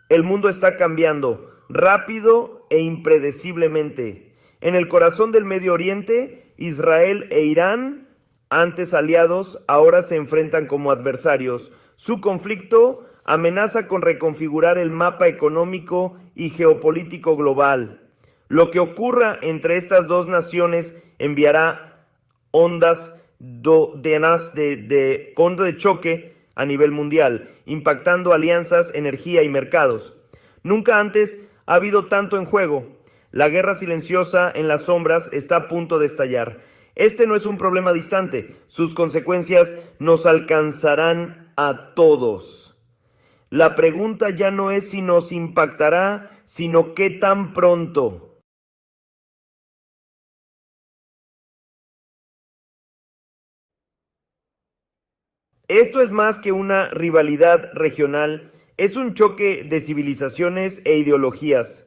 El mundo está cambiando rápido e impredeciblemente. En el corazón del Medio Oriente, Israel e Irán, antes aliados, ahora se enfrentan como adversarios. Su conflicto amenaza con reconfigurar el mapa económico y geopolítico global. Lo que ocurra entre estas dos naciones enviará ondas de choque a nivel mundial, impactando alianzas, energía y mercados. Nunca antes ha habido tanto en juego. La guerra silenciosa en las sombras está a punto de estallar. Este no es un problema distante, sus consecuencias nos alcanzarán a todos. La pregunta ya no es si nos impactará, sino qué tan pronto. Esto es más que una rivalidad regional, es un choque de civilizaciones e ideologías.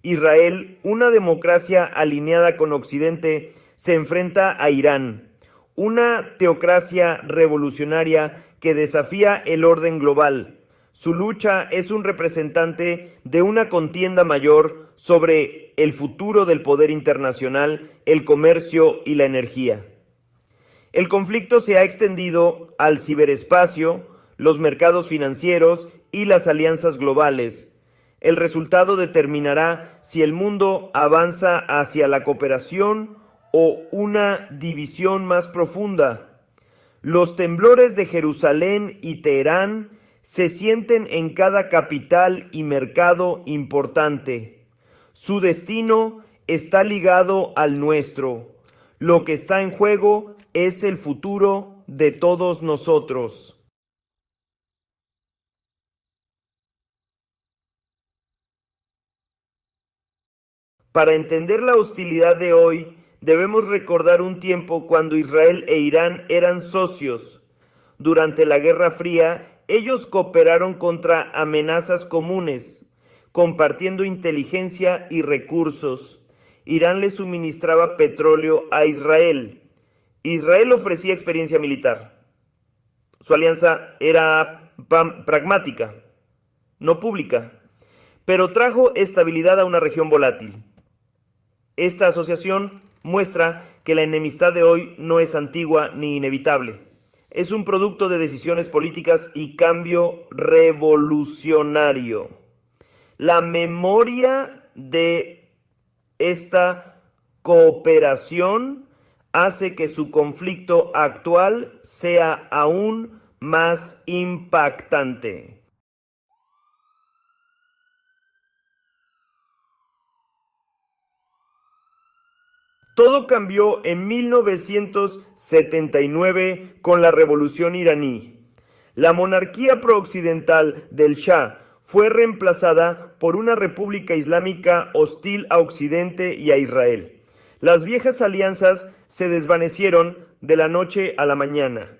Israel, una democracia alineada con Occidente, se enfrenta a Irán, una teocracia revolucionaria que desafía el orden global. Su lucha es un representante de una contienda mayor sobre el futuro del poder internacional, el comercio y la energía. El conflicto se ha extendido al ciberespacio, los mercados financieros y las alianzas globales. El resultado determinará si el mundo avanza hacia la cooperación o una división más profunda. Los temblores de Jerusalén y Teherán se sienten en cada capital y mercado importante. Su destino está ligado al nuestro. Lo que está en juego es el futuro de todos nosotros. Para entender la hostilidad de hoy, debemos recordar un tiempo cuando Israel e Irán eran socios. Durante la Guerra Fría, ellos cooperaron contra amenazas comunes, compartiendo inteligencia y recursos. Irán le suministraba petróleo a Israel. Israel ofrecía experiencia militar. Su alianza era pragmática, no pública, pero trajo estabilidad a una región volátil. Esta asociación muestra que la enemistad de hoy no es antigua ni inevitable. Es un producto de decisiones políticas y cambio revolucionario. La memoria de esta cooperación hace que su conflicto actual sea aún más impactante. Todo cambió en 1979 con la Revolución iraní. La monarquía prooccidental del Shah fue reemplazada por una república islámica hostil a Occidente y a Israel. Las viejas alianzas se desvanecieron de la noche a la mañana.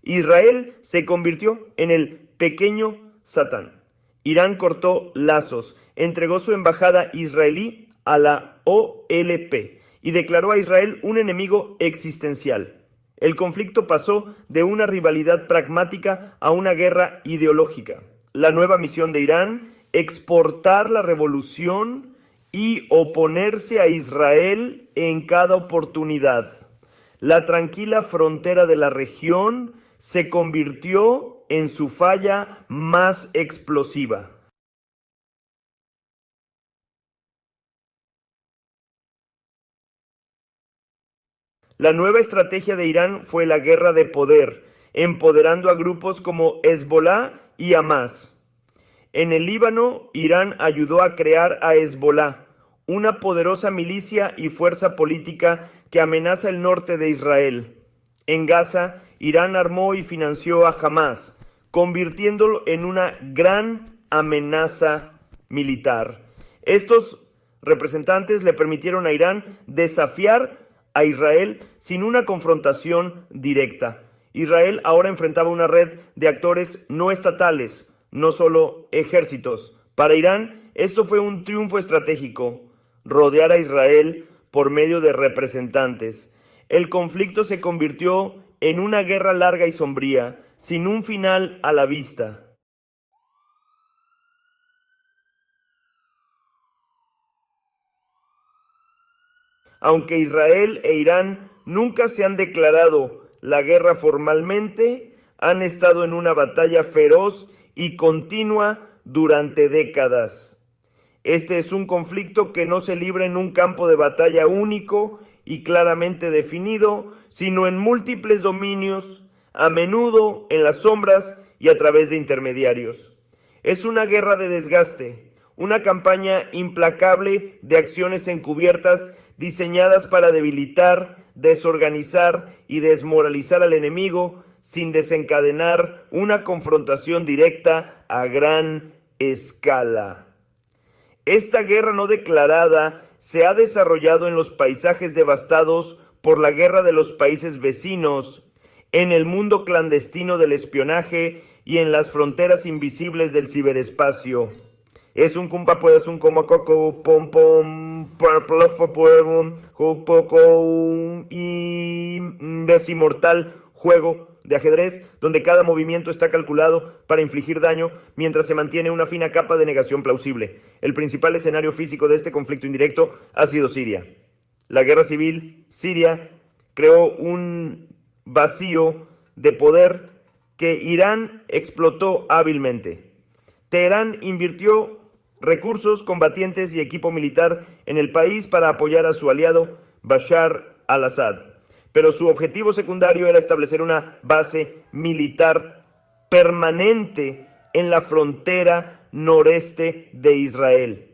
Israel se convirtió en el pequeño Satán. Irán cortó lazos, entregó su embajada israelí a la OLP y declaró a Israel un enemigo existencial. El conflicto pasó de una rivalidad pragmática a una guerra ideológica. La nueva misión de Irán, exportar la revolución y oponerse a Israel en cada oportunidad. La tranquila frontera de la región se convirtió en su falla más explosiva. La nueva estrategia de Irán fue la guerra de poder, empoderando a grupos como Hezbollah y Hamas. En el Líbano, Irán ayudó a crear a Hezbollah, una poderosa milicia y fuerza política que amenaza el norte de Israel. En Gaza, Irán armó y financió a Hamas, convirtiéndolo en una gran amenaza militar. Estos representantes le permitieron a Irán desafiar a Israel sin una confrontación directa. Israel ahora enfrentaba una red de actores no estatales, no solo ejércitos. Para Irán, esto fue un triunfo estratégico, rodear a Israel por medio de representantes. El conflicto se convirtió en una guerra larga y sombría, sin un final a la vista. Aunque Israel e Irán nunca se han declarado la guerra formalmente, han estado en una batalla feroz y continua durante décadas. Este es un conflicto que no se libra en un campo de batalla único y claramente definido, sino en múltiples dominios, a menudo en las sombras y a través de intermediarios. Es una guerra de desgaste, una campaña implacable de acciones encubiertas diseñadas para debilitar, desorganizar y desmoralizar al enemigo sin desencadenar una confrontación directa a gran escala. Esta guerra no declarada se ha desarrollado en los paisajes devastados por la guerra de los países vecinos, en el mundo clandestino del espionaje y en las fronteras invisibles del ciberespacio. Es un cumpa pues un como coco pom pom y desinmortal juego de ajedrez donde cada movimiento está calculado para infligir daño mientras se mantiene una fina capa de negación plausible. El principal escenario físico de este conflicto indirecto ha sido Siria. La guerra civil siria creó un vacío de poder que Irán explotó hábilmente. Teherán invirtió recursos, combatientes y equipo militar en el país para apoyar a su aliado Bashar al-Assad, pero su objetivo secundario era establecer una base militar permanente en la frontera noreste de Israel.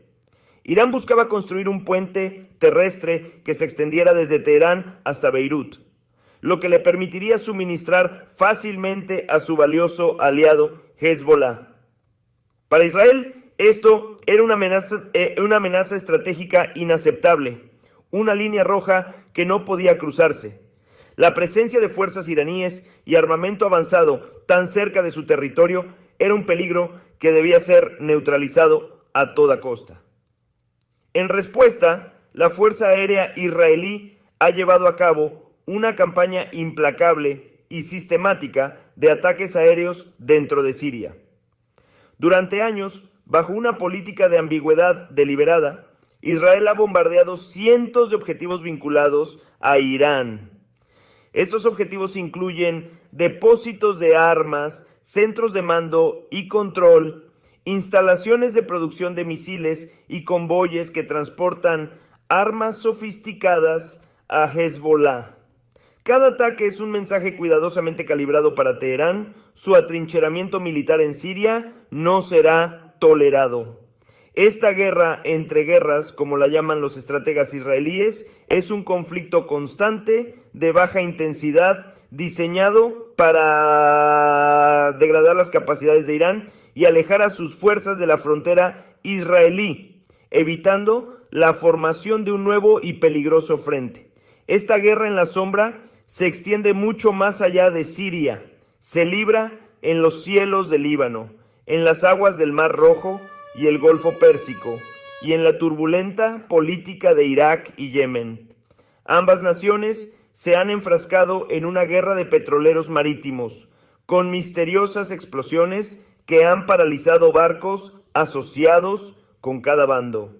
Irán buscaba construir un puente terrestre que se extendiera desde Teherán hasta Beirut, lo que le permitiría suministrar fácilmente a su valioso aliado Hezbollah. Para Israel, esto era una amenaza estratégica inaceptable, una línea roja que no podía cruzarse. La presencia de fuerzas iraníes y armamento avanzado tan cerca de su territorio era un peligro que debía ser neutralizado a toda costa. En respuesta, la Fuerza Aérea israelí ha llevado a cabo una campaña implacable y sistemática de ataques aéreos dentro de Siria. Durante años, bajo una política de ambigüedad deliberada, Israel ha bombardeado cientos de objetivos vinculados a Irán. Estos objetivos incluyen depósitos de armas, centros de mando y control, instalaciones de producción de misiles y convoyes que transportan armas sofisticadas a Hezbollah. Cada ataque es un mensaje cuidadosamente calibrado para Teherán. Su atrincheramiento militar en Siria no será tolerado. Esta guerra entre guerras, como la llaman los estrategas israelíes, es un conflicto constante de baja intensidad diseñado para degradar las capacidades de Irán y alejar a sus fuerzas de la frontera israelí, evitando la formación de un nuevo y peligroso frente. Esta guerra en la sombra se extiende mucho más allá de Siria. Se libra en los cielos del Líbano, en las aguas del Mar Rojo y el Golfo Pérsico, y en la turbulenta política de Irak y Yemen. Ambas naciones se han enfrascado en una guerra de petroleros marítimos, con misteriosas explosiones que han paralizado barcos asociados con cada bando.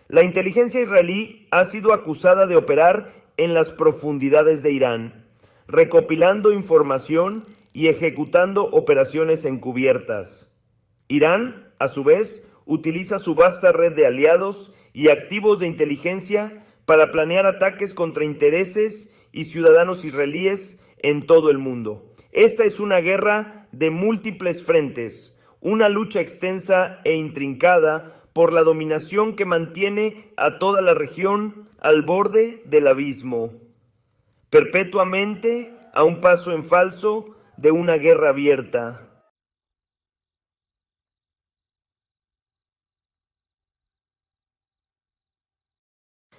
La inteligencia israelí ha sido acusada de operar en las profundidades de Irán, recopilando información y ejecutando operaciones encubiertas. Irán, a su vez, utiliza su vasta red de aliados y activos de inteligencia para planear ataques contra intereses y ciudadanos israelíes en todo el mundo. Esta es una guerra de múltiples frentes, una lucha extensa e intrincada por la dominación que mantiene a toda la región al borde del abismo, perpetuamente a un paso en falso de una guerra abierta.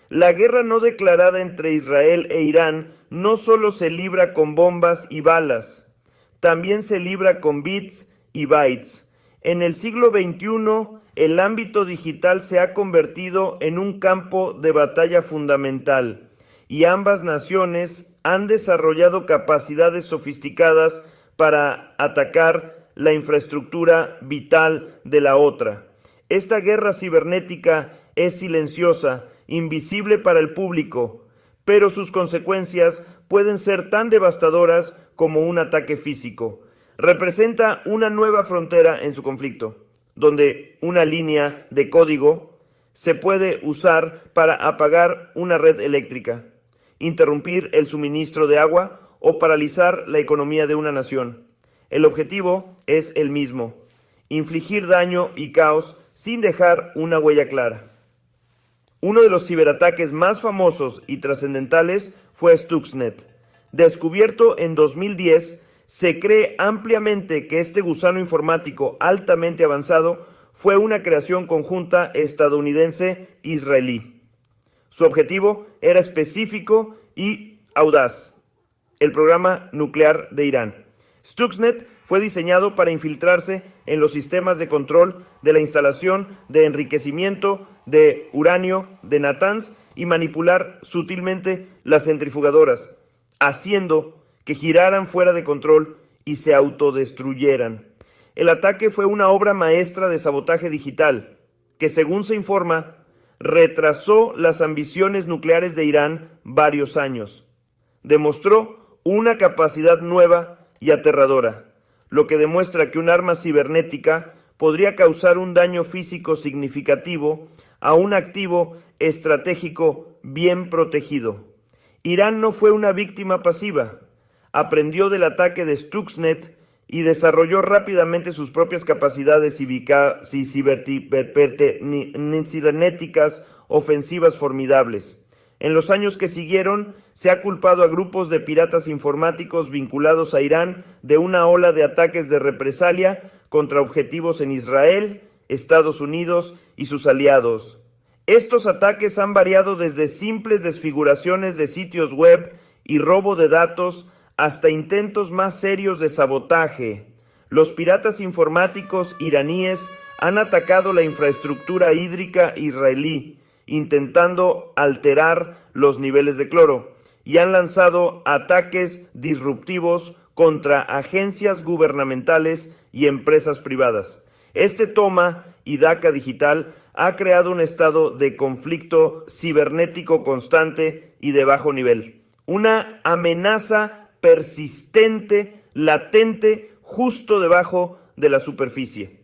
La guerra no declarada entre Israel e Irán no solo se libra con bombas y balas, también se libra con bits y bytes. En el siglo XXI, el ámbito digital se ha convertido en un campo de batalla fundamental, y ambas naciones han desarrollado capacidades sofisticadas para atacar la infraestructura vital de la otra. Esta guerra cibernética es silenciosa, invisible para el público, pero sus consecuencias pueden ser tan devastadoras como un ataque físico. Representa una nueva frontera en su conflicto, donde una línea de código se puede usar para apagar una red eléctrica, interrumpir el suministro de agua o paralizar la economía de una nación. El objetivo es el mismo: infligir daño y caos sin dejar una huella clara. Uno de los ciberataques más famosos y trascendentales fue Stuxnet. Descubierto en 2010, se cree ampliamente que este gusano informático altamente avanzado fue una creación conjunta estadounidense-israelí. Su objetivo era específico y audaz: el programa nuclear de Irán. Stuxnet fue diseñado para infiltrarse en los sistemas de control de la instalación de enriquecimiento de uranio de Natanz y manipular sutilmente las centrifugadoras, haciendo que giraran fuera de control y se autodestruyeran. El ataque fue una obra maestra de sabotaje digital, que, según se informa, retrasó las ambiciones nucleares de Irán varios años. Demostró una capacidad nueva y aterradora, lo que demuestra que un arma cibernética podría causar un daño físico significativo a un activo estratégico bien protegido. Irán no fue una víctima pasiva. Aprendió del ataque de Stuxnet y desarrolló rápidamente sus propias capacidades cibernéticas ofensivas formidables. En los años que siguieron, se ha culpado a grupos de piratas informáticos vinculados a Irán de una ola de ataques de represalia contra objetivos en Israel, Estados Unidos y sus aliados. Estos ataques han variado desde simples desfiguraciones de sitios web y robo de datos hasta intentos más serios de sabotaje. Los piratas informáticos iraníes han atacado la infraestructura hídrica israelí, intentando alterar los niveles de cloro, y han lanzado ataques disruptivos contra agencias gubernamentales y empresas privadas. Este toma y daca digital ha creado un estado de conflicto cibernético constante y de bajo nivel, una amenaza persistente, latente, justo debajo de la superficie.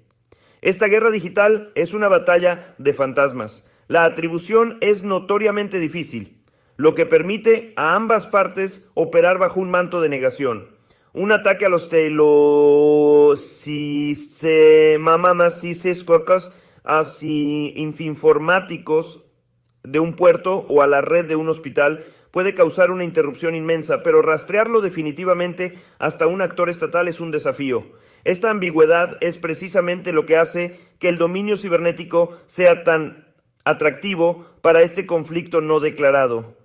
Esta guerra digital es una batalla de fantasmas. La atribución es notoriamente difícil, lo que permite a ambas partes operar bajo un manto de negación. Un ataque a los informáticos de un puerto o a la red de un hospital puede causar una interrupción inmensa, pero rastrearlo definitivamente hasta un actor estatal es un desafío. Esta ambigüedad es precisamente lo que hace que el dominio cibernético sea tan atractivo para este conflicto no declarado.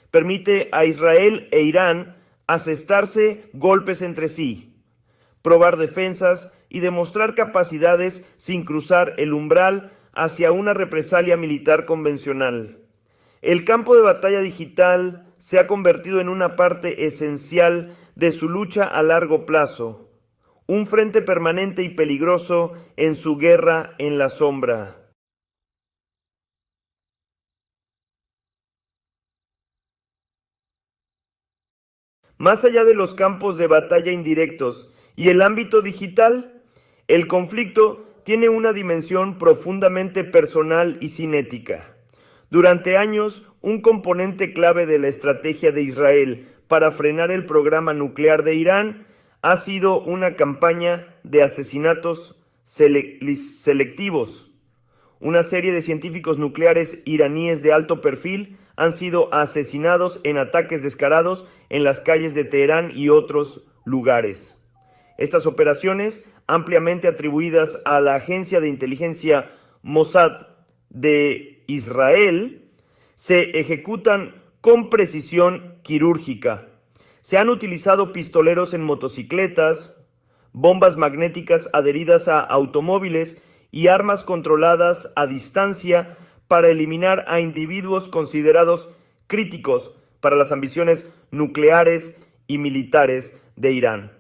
Permite a Israel e Irán asestarse golpes entre sí, probar defensas y demostrar capacidades sin cruzar el umbral hacia una represalia militar convencional. El campo de batalla digital se ha convertido en una parte esencial de su lucha a largo plazo, un frente permanente y peligroso en su guerra en la sombra. Más allá de los campos de batalla indirectos y el ámbito digital, el conflicto tiene una dimensión profundamente personal y cinética. Durante años, un componente clave de la estrategia de Israel para frenar el programa nuclear de Irán ha sido una campaña de asesinatos selectivos. Una serie de científicos nucleares iraníes de alto perfil han sido asesinados en ataques descarados en las calles de Teherán y otros lugares. Estas operaciones, ampliamente atribuidas a la agencia de inteligencia Mossad de Israel, se ejecutan con precisión quirúrgica. Se han utilizado pistoleros en motocicletas, bombas magnéticas adheridas a automóviles y armas controladas a distancia para eliminar a individuos considerados críticos para las ambiciones nucleares y militares de Irán.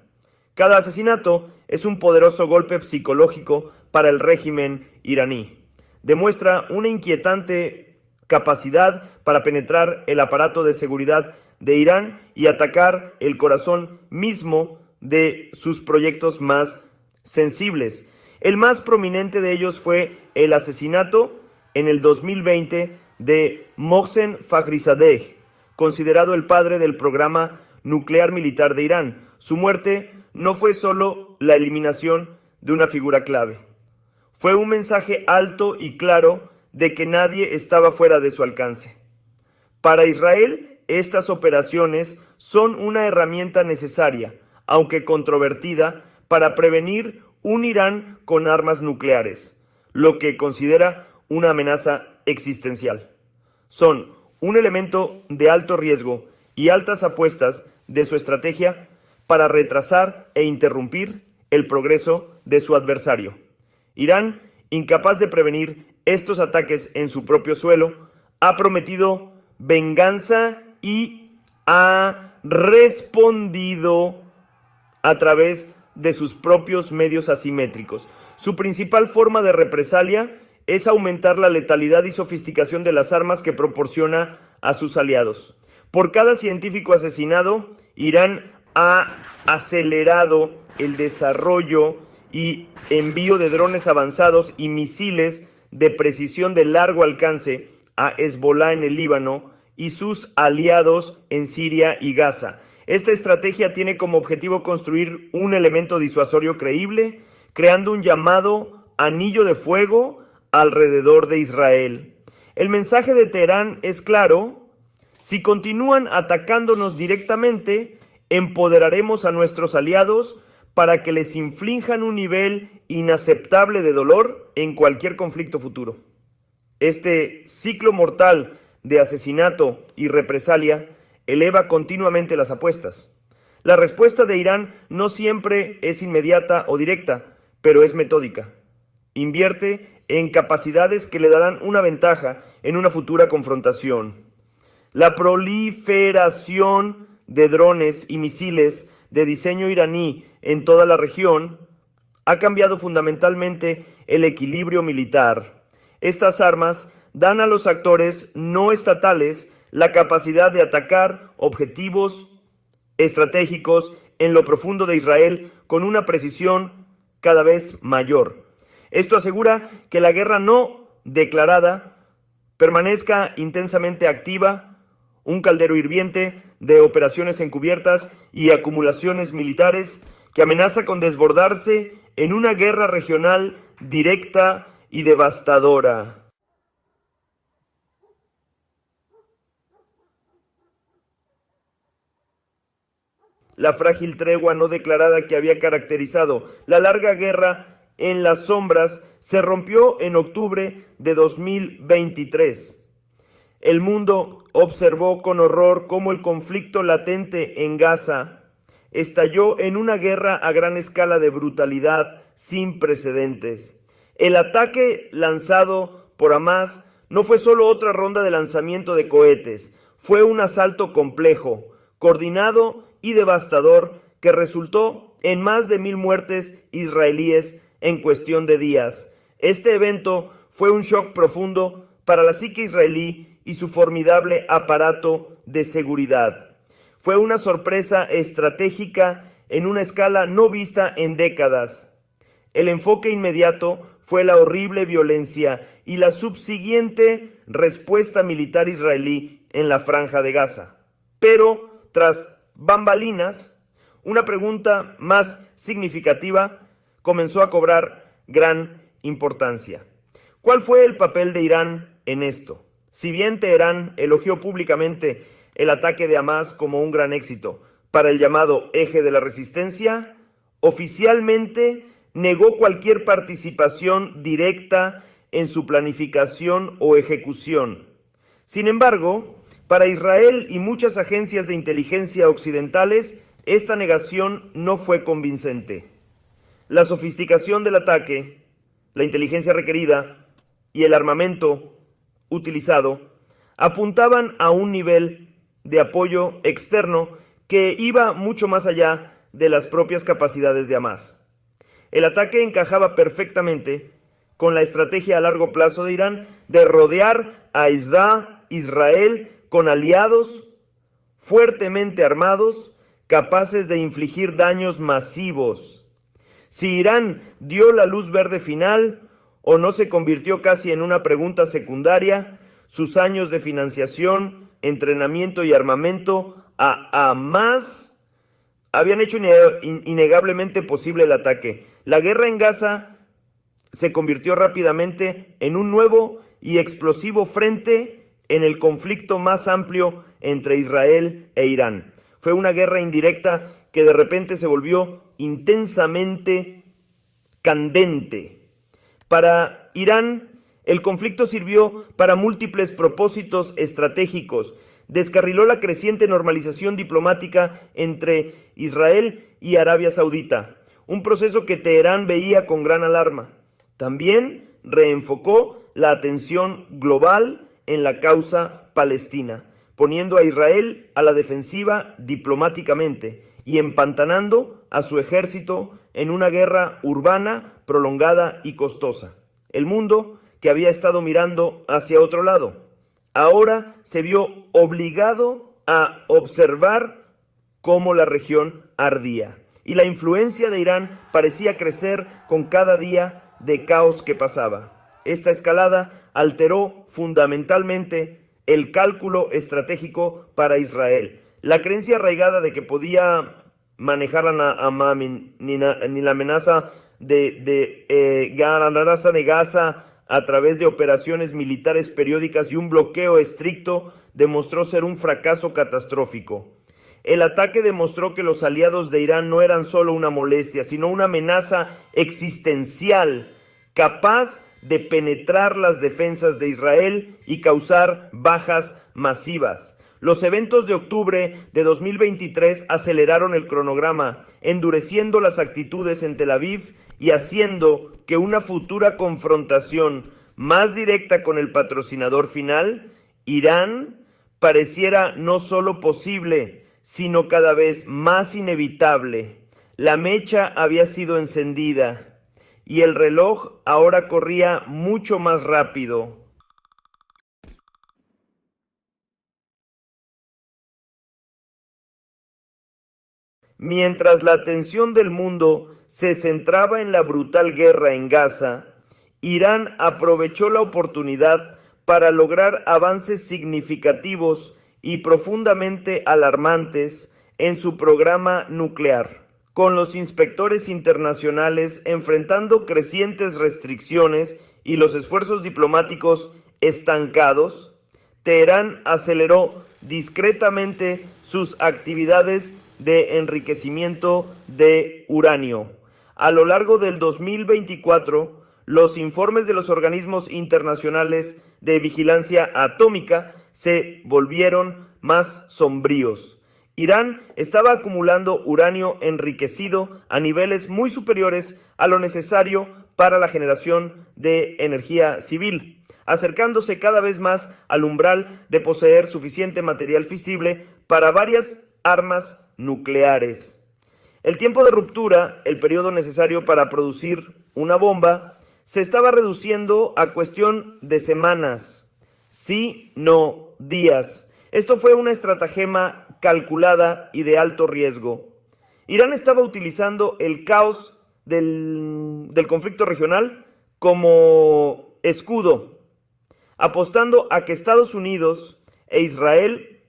Cada asesinato es un poderoso golpe psicológico para el régimen iraní. Demuestra una inquietante capacidad para penetrar el aparato de seguridad de Irán y atacar el corazón mismo de sus proyectos más sensibles. El más prominente de ellos fue el asesinato en el 2020 de Mohsen Fakhrizadeh, considerado el padre del programa nuclear militar de Irán. Su muerte no fue solo la eliminación de una figura clave, fue un mensaje alto y claro de que nadie estaba fuera de su alcance. Para Israel, estas operaciones son una herramienta necesaria, aunque controvertida, para prevenir un Irán con armas nucleares, lo que considera una amenaza existencial. Son un elemento de alto riesgo y altas apuestas de su estrategia para retrasar e interrumpir el progreso de su adversario. Irán, incapaz de prevenir estos ataques en su propio suelo, ha prometido venganza y ha respondido a través de sus propios medios asimétricos. Su principal forma de represalia es aumentar la letalidad y sofisticación de las armas que proporciona a sus aliados. Por cada científico asesinado, Irán ha acelerado el desarrollo y envío de drones avanzados y misiles de precisión de largo alcance a Hezbollah en el Líbano y sus aliados en Siria y Gaza. Esta estrategia tiene como objetivo construir un elemento disuasorio creíble, creando un llamado anillo de fuego alrededor de Israel. El mensaje de Teherán es claro: si continúan atacándonos directamente, empoderaremos a nuestros aliados para que les inflijan un nivel inaceptable de dolor en cualquier conflicto futuro. Este ciclo mortal de asesinato y represalia eleva continuamente las apuestas. La respuesta de Irán no siempre es inmediata o directa, pero es metódica. Invierte en capacidades que le darán una ventaja en una futura confrontación. La proliferación de drones y misiles de diseño iraní en toda la región ha cambiado fundamentalmente el equilibrio militar. Estas armas dan a los actores no estatales la capacidad de atacar objetivos estratégicos en lo profundo de Israel con una precisión cada vez mayor. Esto asegura que la guerra no declarada permanezca intensamente activa, un caldero hirviente de operaciones encubiertas y acumulaciones militares que amenaza con desbordarse en una guerra regional directa y devastadora. La frágil tregua no declarada que había caracterizado la larga guerra en las sombras se rompió en octubre de 2023. El mundo observó con horror cómo el conflicto latente en Gaza estalló en una guerra a gran escala de brutalidad sin precedentes. El ataque lanzado por Hamás no fue solo otra ronda de lanzamiento de cohetes, fue un asalto complejo, coordinado y devastador que resultó en más de 1,000 muertes israelíes en cuestión de días. Este evento fue un shock profundo para la psique israelí y su formidable aparato de seguridad. Fue una sorpresa estratégica en una escala no vista en décadas. El enfoque inmediato fue la horrible violencia y la subsiguiente respuesta militar israelí en la Franja de Gaza. Pero, tras bambalinas, una pregunta más significativa comenzó a cobrar gran importancia. ¿Cuál fue el papel de Irán en esto? Si bien Teherán elogió públicamente el ataque de Hamás como un gran éxito para el llamado eje de la resistencia, oficialmente negó cualquier participación directa en su planificación o ejecución. Sin embargo, para Israel y muchas agencias de inteligencia occidentales, esta negación no fue convincente. La sofisticación del ataque, la inteligencia requerida y el armamento utilizado apuntaban a un nivel de apoyo externo que iba mucho más allá de las propias capacidades de Hamás. El ataque encajaba perfectamente con la estrategia a largo plazo de Irán de rodear a Israel con aliados fuertemente armados, capaces de infligir daños masivos. Si Irán dio la luz verde final o no se convirtió casi en una pregunta secundaria, sus años de financiación, entrenamiento y armamento a Hamas habían hecho innegablemente posible el ataque. La guerra en Gaza se convirtió rápidamente en un nuevo y explosivo frente en el conflicto más amplio entre Israel e Irán. Fue una guerra indirecta que de repente se volvió intensamente candente. Para Irán, el conflicto sirvió para múltiples propósitos estratégicos. Descarriló la creciente normalización diplomática entre Israel y Arabia Saudita, un proceso que Teherán veía con gran alarma. También reenfocó la atención global en la causa palestina, poniendo a Israel a la defensiva diplomáticamente y empantanando a su ejército en una guerra urbana prolongada y costosa. El mundo, que había estado mirando hacia otro lado, ahora se vio obligado a observar cómo la región ardía, y la influencia de Irán parecía crecer con cada día de caos que pasaba. Esta escalada alteró fundamentalmente el cálculo estratégico para Israel. La creencia arraigada de que podía manejar ni la amenaza de Gaza a través de operaciones militares periódicas y un bloqueo estricto demostró ser un fracaso catastrófico. El ataque demostró que los aliados de Irán no eran solo una molestia, sino una amenaza existencial, capaz de penetrar las defensas de Israel y causar bajas masivas. Los eventos de octubre de 2023 aceleraron el cronograma, endureciendo las actitudes en Tel Aviv y haciendo que una futura confrontación más directa con el patrocinador final, Irán, pareciera no solo posible, sino cada vez más inevitable. La mecha había sido encendida y el reloj ahora corría mucho más rápido. Mientras la atención del mundo se centraba en la brutal guerra en Gaza, Irán aprovechó la oportunidad para lograr avances significativos y profundamente alarmantes en su programa nuclear, con los inspectores internacionales enfrentando crecientes restricciones y los esfuerzos diplomáticos estancados. Teherán aceleró discretamente sus actividades de enriquecimiento de uranio. A lo largo del 2024, los informes de los organismos internacionales de vigilancia atómica se volvieron más sombríos. Irán estaba acumulando uranio enriquecido a niveles muy superiores a lo necesario para la generación de energía civil, acercándose cada vez más al umbral de poseer suficiente material fisible para varias armas nucleares. El tiempo de ruptura, el periodo necesario para producir una bomba, se estaba reduciendo a cuestión de semanas, si no días. Esto fue una estratagema calculada y de alto riesgo. Irán estaba utilizando el caos del conflicto regional como escudo, apostando a que Estados Unidos e Israel,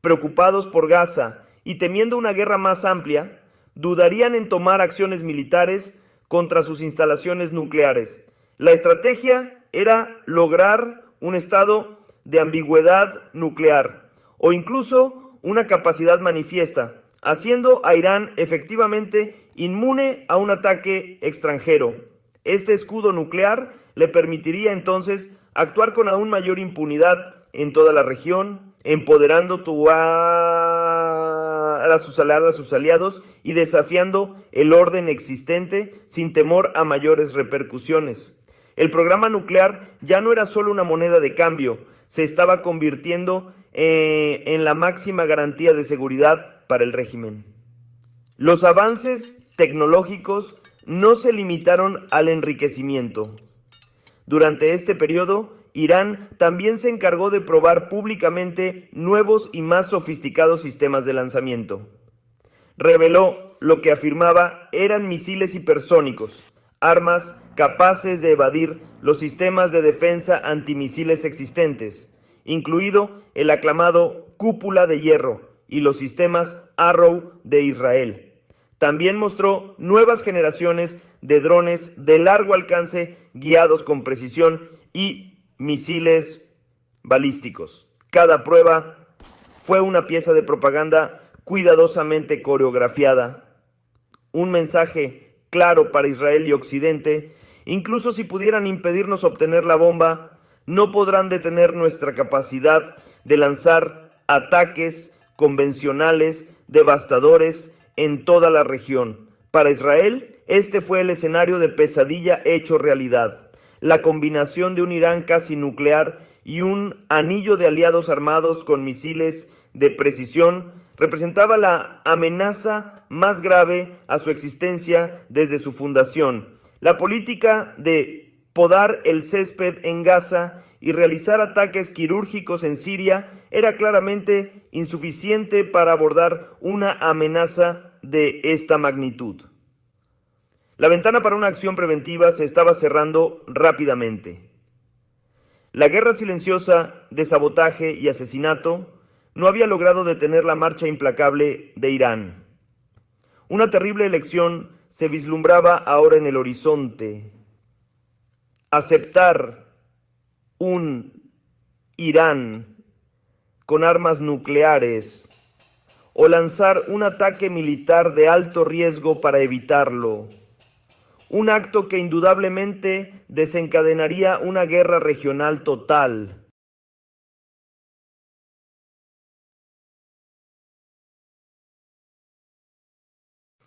preocupados por Gaza y temiendo una guerra más amplia, dudarían en tomar acciones militares contra sus instalaciones nucleares. La estrategia era lograr un estado de ambigüedad nuclear o incluso una capacidad manifiesta, haciendo a Irán efectivamente inmune a un ataque extranjero. Este escudo nuclear le permitiría entonces actuar con aún mayor impunidad en toda la región, empoderando a sus aliados y desafiando el orden existente sin temor a mayores repercusiones. El programa nuclear ya no era solo una moneda de cambio, se estaba convirtiendo en la máxima garantía de seguridad para el régimen. Los avances tecnológicos no se limitaron al enriquecimiento. Durante este periodo, Irán también se encargó de probar públicamente nuevos y más sofisticados sistemas de lanzamiento. Reveló lo que afirmaba eran misiles hipersónicos, armas capaces de evadir los sistemas de defensa antimisiles existentes, incluido el aclamado Cúpula de Hierro y los sistemas Arrow de Israel. También mostró nuevas generaciones de drones de largo alcance guiados con precisión y misiles balísticos. Cada prueba fue una pieza de propaganda cuidadosamente coreografiada, un mensaje claro para Israel y Occidente. Incluso si pudieran impedirnos obtener la bomba, no podrán detener nuestra capacidad de lanzar ataques convencionales devastadores en toda la región. Para Israel, este fue el escenario de pesadilla hecho realidad. La combinación de un Irán casi nuclear y un anillo de aliados armados con misiles de precisión representaba la amenaza más grave a su existencia desde su fundación. La política de podar el césped en Gaza y realizar ataques quirúrgicos en Siria era claramente insuficiente para abordar una amenaza de esta magnitud. La ventana para una acción preventiva se estaba cerrando rápidamente. La guerra silenciosa de sabotaje y asesinato no había logrado detener la marcha implacable de Irán. Una terrible elección se vislumbraba ahora en el horizonte. Aceptar un Irán con armas nucleares o lanzar un ataque militar de alto riesgo para evitarlo. Un acto que indudablemente desencadenaría una guerra regional total.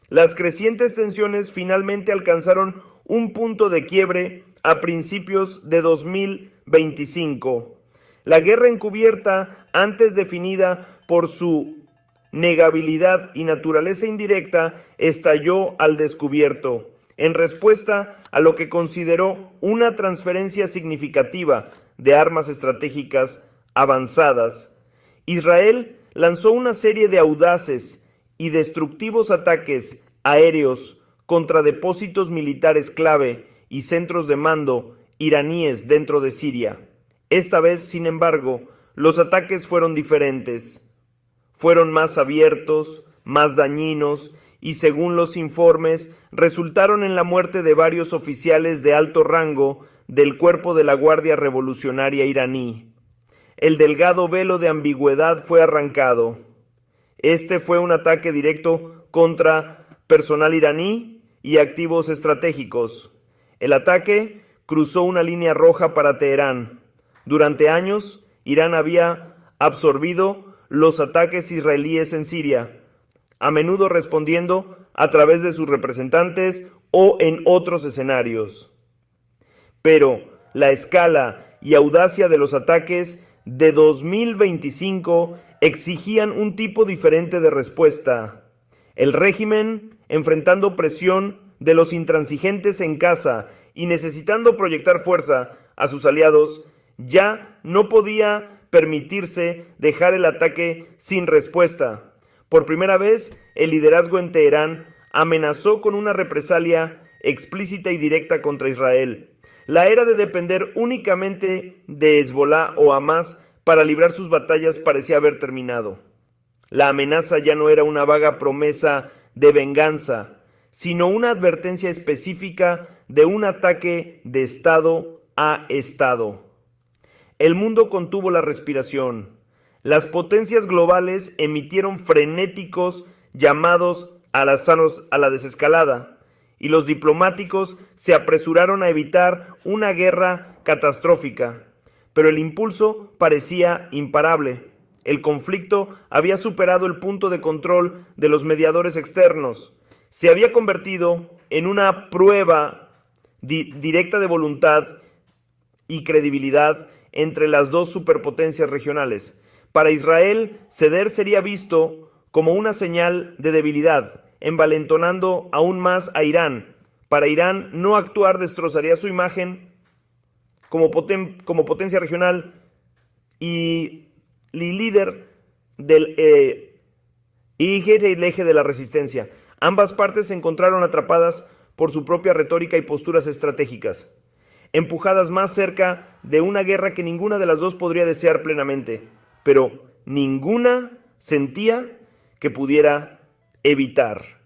Las crecientes tensiones finalmente alcanzaron un punto de quiebre a principios de 2025. La guerra encubierta, antes definida por su negabilidad y naturaleza indirecta, estalló al descubierto, en respuesta a lo que consideró una transferencia significativa de armas estratégicas avanzadas. Israel lanzó una serie de audaces y destructivos ataques aéreos contra depósitos militares clave y centros de mando iraníes dentro de Siria. Esta vez, sin embargo, los ataques fueron diferentes. Fueron más abiertos, más dañinos y, según los informes, resultaron en la muerte de varios oficiales de alto rango del cuerpo de la Guardia Revolucionaria iraní. El delgado velo de ambigüedad fue arrancado. Este fue un ataque directo contra personal iraní y activos estratégicos. El ataque cruzó una línea roja para Teherán. Durante años, Irán había absorbido los ataques israelíes en Siria, a menudo respondiendo a través de sus representantes o en otros escenarios. Pero la escala y audacia de los ataques de 2025 exigían un tipo diferente de respuesta. El régimen, enfrentando presión de los intransigentes en casa y necesitando proyectar fuerza a sus aliados, ya no podía permitirse dejar el ataque sin respuesta. Por primera vez, el liderazgo en Teherán amenazó con una represalia explícita y directa contra Israel. La era de depender únicamente de Hezbolá o Hamás para librar sus batallas parecía haber terminado. La amenaza ya no era una vaga promesa de venganza, sino una advertencia específica de un ataque de Estado a Estado. El mundo contuvo la respiración. Las potencias globales emitieron frenéticos llamados a la desescalada, y los diplomáticos se apresuraron a evitar una guerra catastrófica. Pero el impulso parecía imparable. El conflicto había superado el punto de control de los mediadores externos. Se había convertido en una prueba directa de voluntad y credibilidad entre las dos superpotencias regionales. Para Israel, ceder sería visto como una señal de debilidad, envalentonando aún más a Irán. Para Irán, no actuar destrozaría su imagen como potencia regional y líder del el eje de la resistencia. Ambas partes se encontraron atrapadas por su propia retórica y posturas estratégicas, empujadas más cerca de una guerra que ninguna de las dos podría desear plenamente, pero ninguna sentía que pudiera evitar.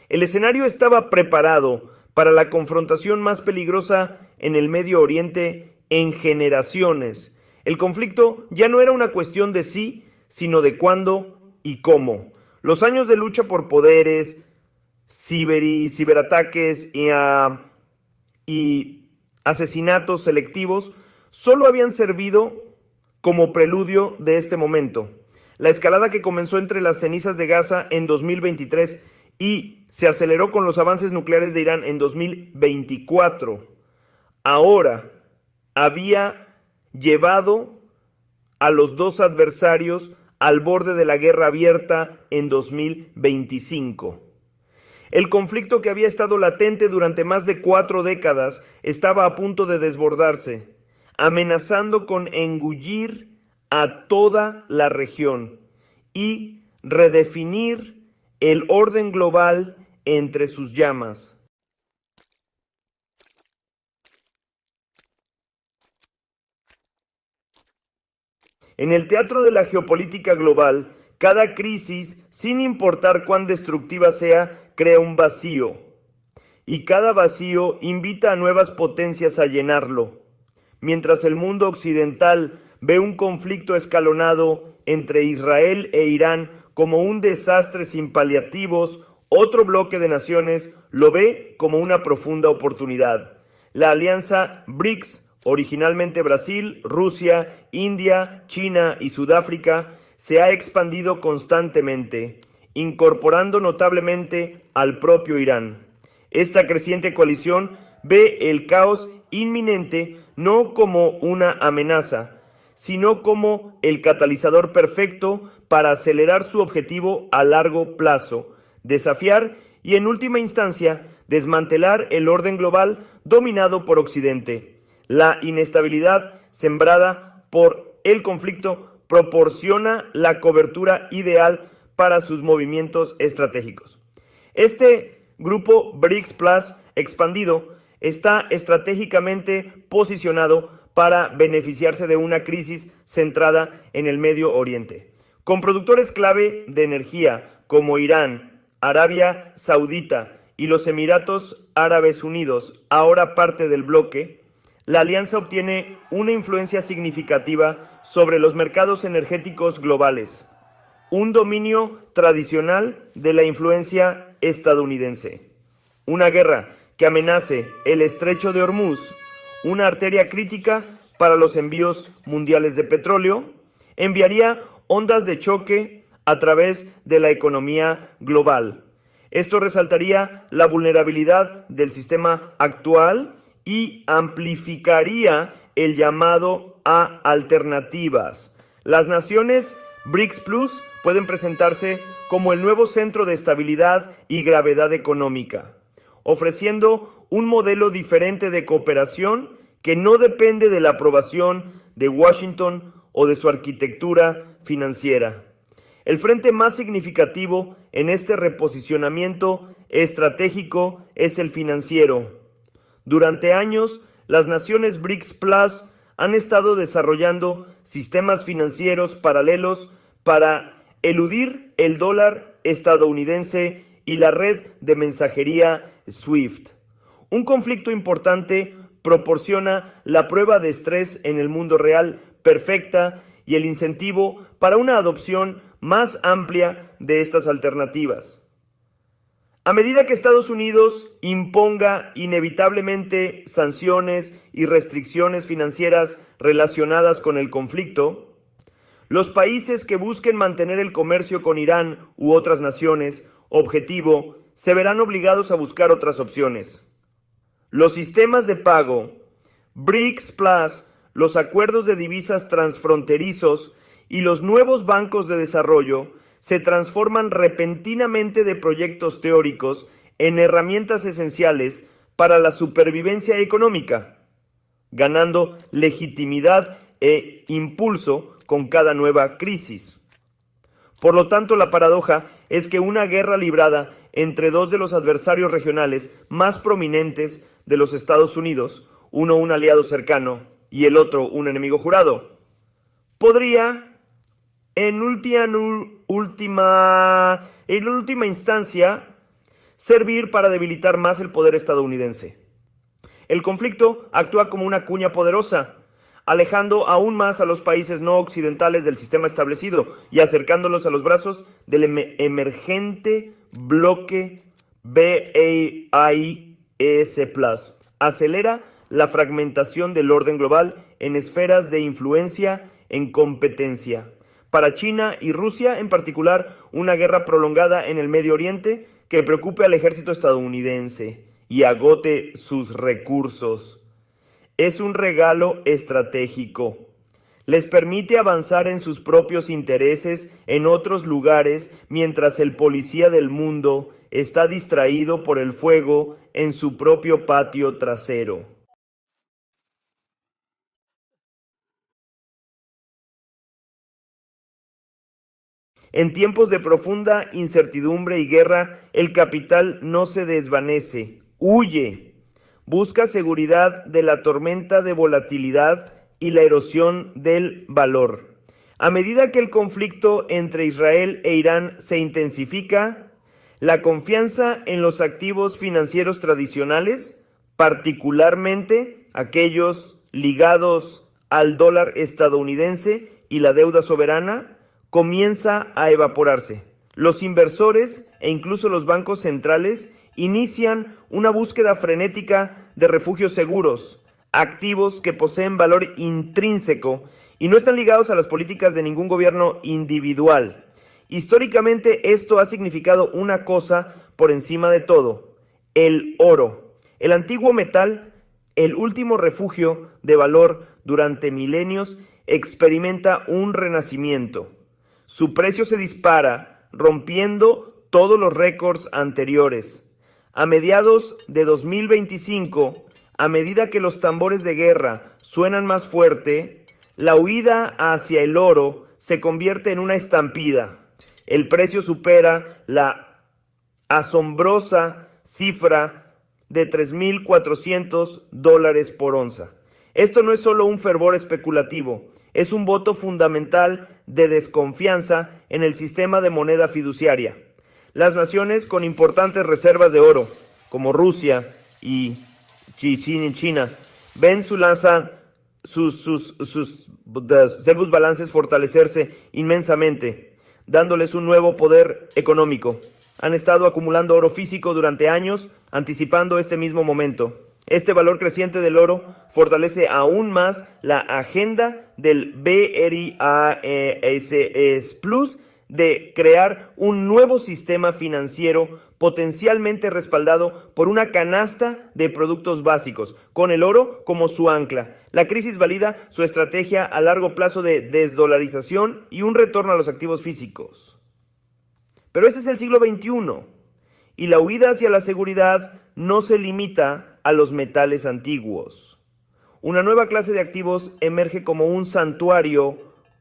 El escenario estaba preparado para la confrontación más peligrosa en el Medio Oriente en generaciones. El conflicto ya no era una cuestión de sí, sino de cuándo y cómo. Los años de lucha por poderes, ciberataques y asesinatos selectivos solo habían servido como preludio de este momento. La escalada que comenzó entre las cenizas de Gaza en 2023 y se aceleró con los avances nucleares de Irán en 2024, ahora había llevado a los dos adversarios al borde de la guerra abierta en 2025. El conflicto que había estado latente durante más de 4 décadas estaba a punto de desbordarse, amenazando con engullir a toda la región y redefinir el orden global entre sus llamas. En el teatro de la geopolítica global, cada crisis, sin importar cuán destructiva sea, crea un vacío. Y cada vacío invita a nuevas potencias a llenarlo. Mientras el mundo occidental ve un conflicto escalonado entre Israel e Irán como un desastre sin paliativos, otro bloque de naciones lo ve como una profunda oportunidad. La alianza BRICS, originalmente Brasil, Rusia, India, China y Sudáfrica, se ha expandido constantemente, incorporando notablemente al propio Irán. Esta creciente coalición ve el caos inminente no como una amenaza, sino como el catalizador perfecto para acelerar su objetivo a largo plazo, desafiar y, en última instancia, desmantelar el orden global dominado por Occidente. La inestabilidad sembrada por el conflicto proporciona la cobertura ideal para sus movimientos estratégicos. Este grupo BRICS Plus expandido está estratégicamente posicionado para beneficiarse de una crisis centrada en el Medio Oriente. Con productores clave de energía como Irán, Arabia Saudita y los Emiratos Árabes Unidos, ahora parte del bloque, la alianza obtiene una influencia significativa sobre los mercados energéticos globales, un dominio tradicional de la influencia estadounidense. Una guerra que amenace el estrecho de Hormuz, una arteria crítica para los envíos mundiales de petróleo, enviaría ondas de choque a través de la economía global. Esto resaltaría la vulnerabilidad del sistema actual y amplificaría el llamado a alternativas. Las naciones BRICS Plus pueden presentarse como el nuevo centro de estabilidad y gravedad económica, ofreciendo un modelo diferente de cooperación que no depende de la aprobación de Washington o de su arquitectura financiera. El frente más significativo en este reposicionamiento estratégico es el financiero. Durante años, las naciones BRICS Plus han estado desarrollando sistemas financieros paralelos para eludir el dólar estadounidense y la red de mensajería SWIFT. Un conflicto importante proporciona la prueba de estrés en el mundo real perfecta y el incentivo para una adopción más amplia de estas alternativas. A medida que Estados Unidos imponga inevitablemente sanciones y restricciones financieras relacionadas con el conflicto, los países que busquen mantener el comercio con Irán u otras naciones objetivo se verán obligados a buscar otras opciones. Los sistemas de pago, BRICS Plus, los acuerdos de divisas transfronterizos y los nuevos bancos de desarrollo se transforman repentinamente de proyectos teóricos en herramientas esenciales para la supervivencia económica. ganando legitimidad e impulso con cada nueva crisis. Por lo tanto, la paradoja es que una guerra librada entre dos de los adversarios regionales más prominentes de los Estados Unidos, uno un aliado cercano y el otro un enemigo jurado, podría, en última instancia, servir para debilitar más el poder estadounidense. El conflicto actúa como una cuña poderosa, alejando aún más a los países no occidentales del sistema establecido y acercándolos a los brazos del emergente bloque BAIS+. Acelera la fragmentación del orden global en esferas de influencia en competencia. Para China y Rusia, en particular, una guerra prolongada en el Medio Oriente que preocupe al ejército estadounidense y agote sus recursos. Es un regalo estratégico. Les permite avanzar en sus propios intereses en otros lugares mientras el policía del mundo está distraído por el fuego en su propio patio trasero. En tiempos de profunda incertidumbre y guerra, el capital no se desvanece, huye. Busca seguridad de la tormenta de volatilidad y la erosión del valor. A medida que el conflicto entre Israel e Irán se intensifica, la confianza en los activos financieros tradicionales, particularmente aquellos ligados al dólar estadounidense y la deuda soberana, comienza a evaporarse. Los inversores e incluso los bancos centrales inician una búsqueda frenética de refugios seguros, activos que poseen valor intrínseco y no están ligados a las políticas de ningún gobierno individual. Históricamente esto ha significado una cosa por encima de todo: el oro. El antiguo metal, el último refugio de valor durante milenios, experimenta un renacimiento. Su precio se dispara, rompiendo todos los récords anteriores. A mediados de 2025, a medida que los tambores de guerra suenan más fuerte, la huida hacia el oro se convierte en una estampida. El precio supera la asombrosa cifra de $3,400 por onza. Esto no es solo un fervor especulativo, es un voto fundamental de desconfianza en el sistema de moneda fiduciaria. Las naciones con importantes reservas de oro, como Rusia y China, ven sus balances fortalecerse inmensamente, dándoles un nuevo poder económico. Han estado acumulando oro físico durante años, anticipando este mismo momento. Este valor creciente del oro fortalece aún más la agenda del BRIAS Plus de crear un nuevo sistema financiero potencialmente respaldado por una canasta de productos básicos, con el oro como su ancla. La crisis valida su estrategia a largo plazo de desdolarización y un retorno a los activos físicos. Pero este es el siglo XXI, y la huida hacia la seguridad no se limita a los metales antiguos. Una nueva clase de activos emerge como un santuario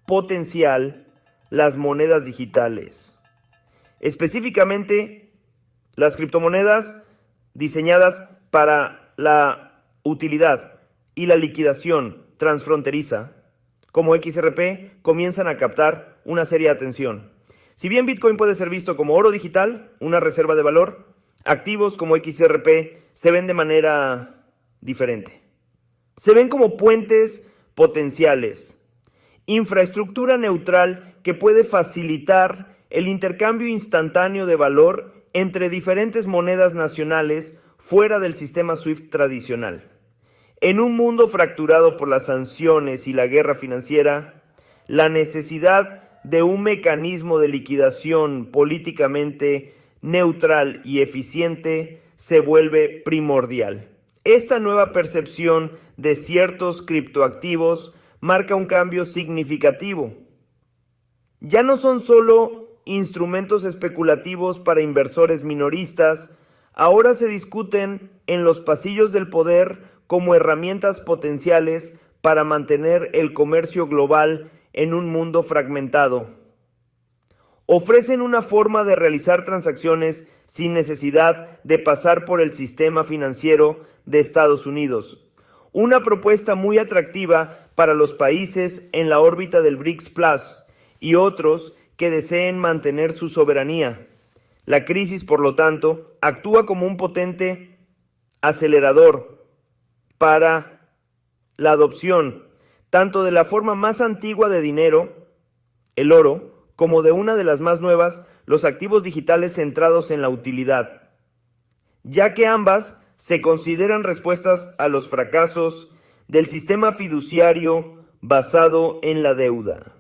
potencial: las monedas digitales. Específicamente, las criptomonedas diseñadas para la utilidad y la liquidación transfronteriza, como XRP, comienzan a captar una seria atención. Si bien Bitcoin puede ser visto como oro digital, una reserva de valor, activos como XRP se ven de manera diferente. Se ven como puentes potenciales, infraestructura neutral que puede facilitar el intercambio instantáneo de valor entre diferentes monedas nacionales fuera del sistema SWIFT tradicional. En un mundo fracturado por las sanciones y la guerra financiera, la necesidad de un mecanismo de liquidación políticamente neutral y eficiente se vuelve primordial. Esta nueva percepción de ciertos criptoactivos marca un cambio significativo. Ya no son solo instrumentos especulativos para inversores minoristas, ahora se discuten en los pasillos del poder como herramientas potenciales para mantener el comercio global en un mundo fragmentado. Ofrecen una forma de realizar transacciones sin necesidad de pasar por el sistema financiero de Estados Unidos. Una propuesta muy atractiva para los países en la órbita del BRICS Plus y otros que deseen mantener su soberanía. La crisis, por lo tanto, actúa como un potente acelerador para la adopción tanto de la forma más antigua de dinero, el oro, como de una de las más nuevas, los activos digitales centrados en la utilidad, ya que ambas se consideran respuestas a los fracasos del sistema fiduciario basado en la deuda.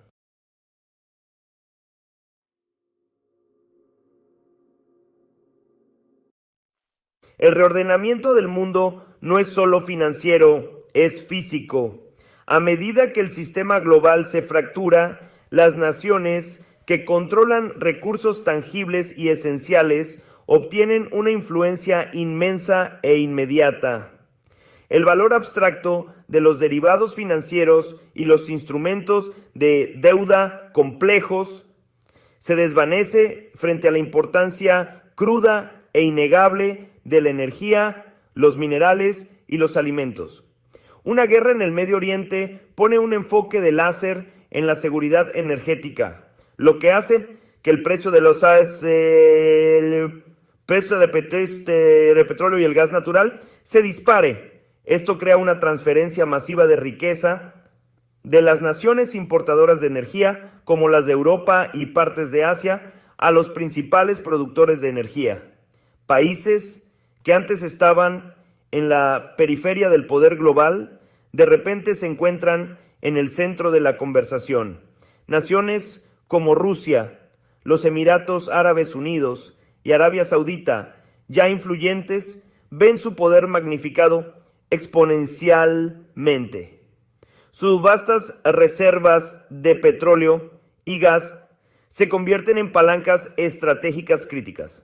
El reordenamiento del mundo no es solo financiero, es físico. A medida que el sistema global se fractura, las naciones que controlan recursos tangibles y esenciales obtienen una influencia inmensa e inmediata. El valor abstracto de los derivados financieros y los instrumentos de deuda complejos se desvanece frente a la importancia cruda e innegable de la energía, los minerales y los alimentos. Una guerra en el Medio Oriente pone un enfoque de láser en la seguridad energética, lo que hace que el precio de petróleo y el gas natural se dispare. Esto crea una transferencia masiva de riqueza de las naciones importadoras de energía, como las de Europa y partes de Asia, a los principales productores de energía. Países que antes estaban en la periferia del poder global, de repente se encuentran en el centro de la conversación. Naciones como Rusia, los Emiratos Árabes Unidos y Arabia Saudita, ya influyentes, ven su poder magnificado exponencialmente. Sus vastas reservas de petróleo y gas se convierten en palancas estratégicas críticas.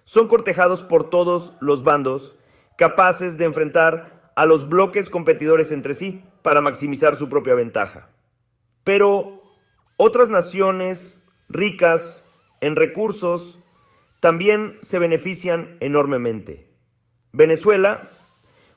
Son cortejados por todos los bandos, capaces de enfrentar a los bloques competidores entre sí para maximizar su propia ventaja. Pero otras naciones ricas en recursos también se benefician enormemente. Venezuela,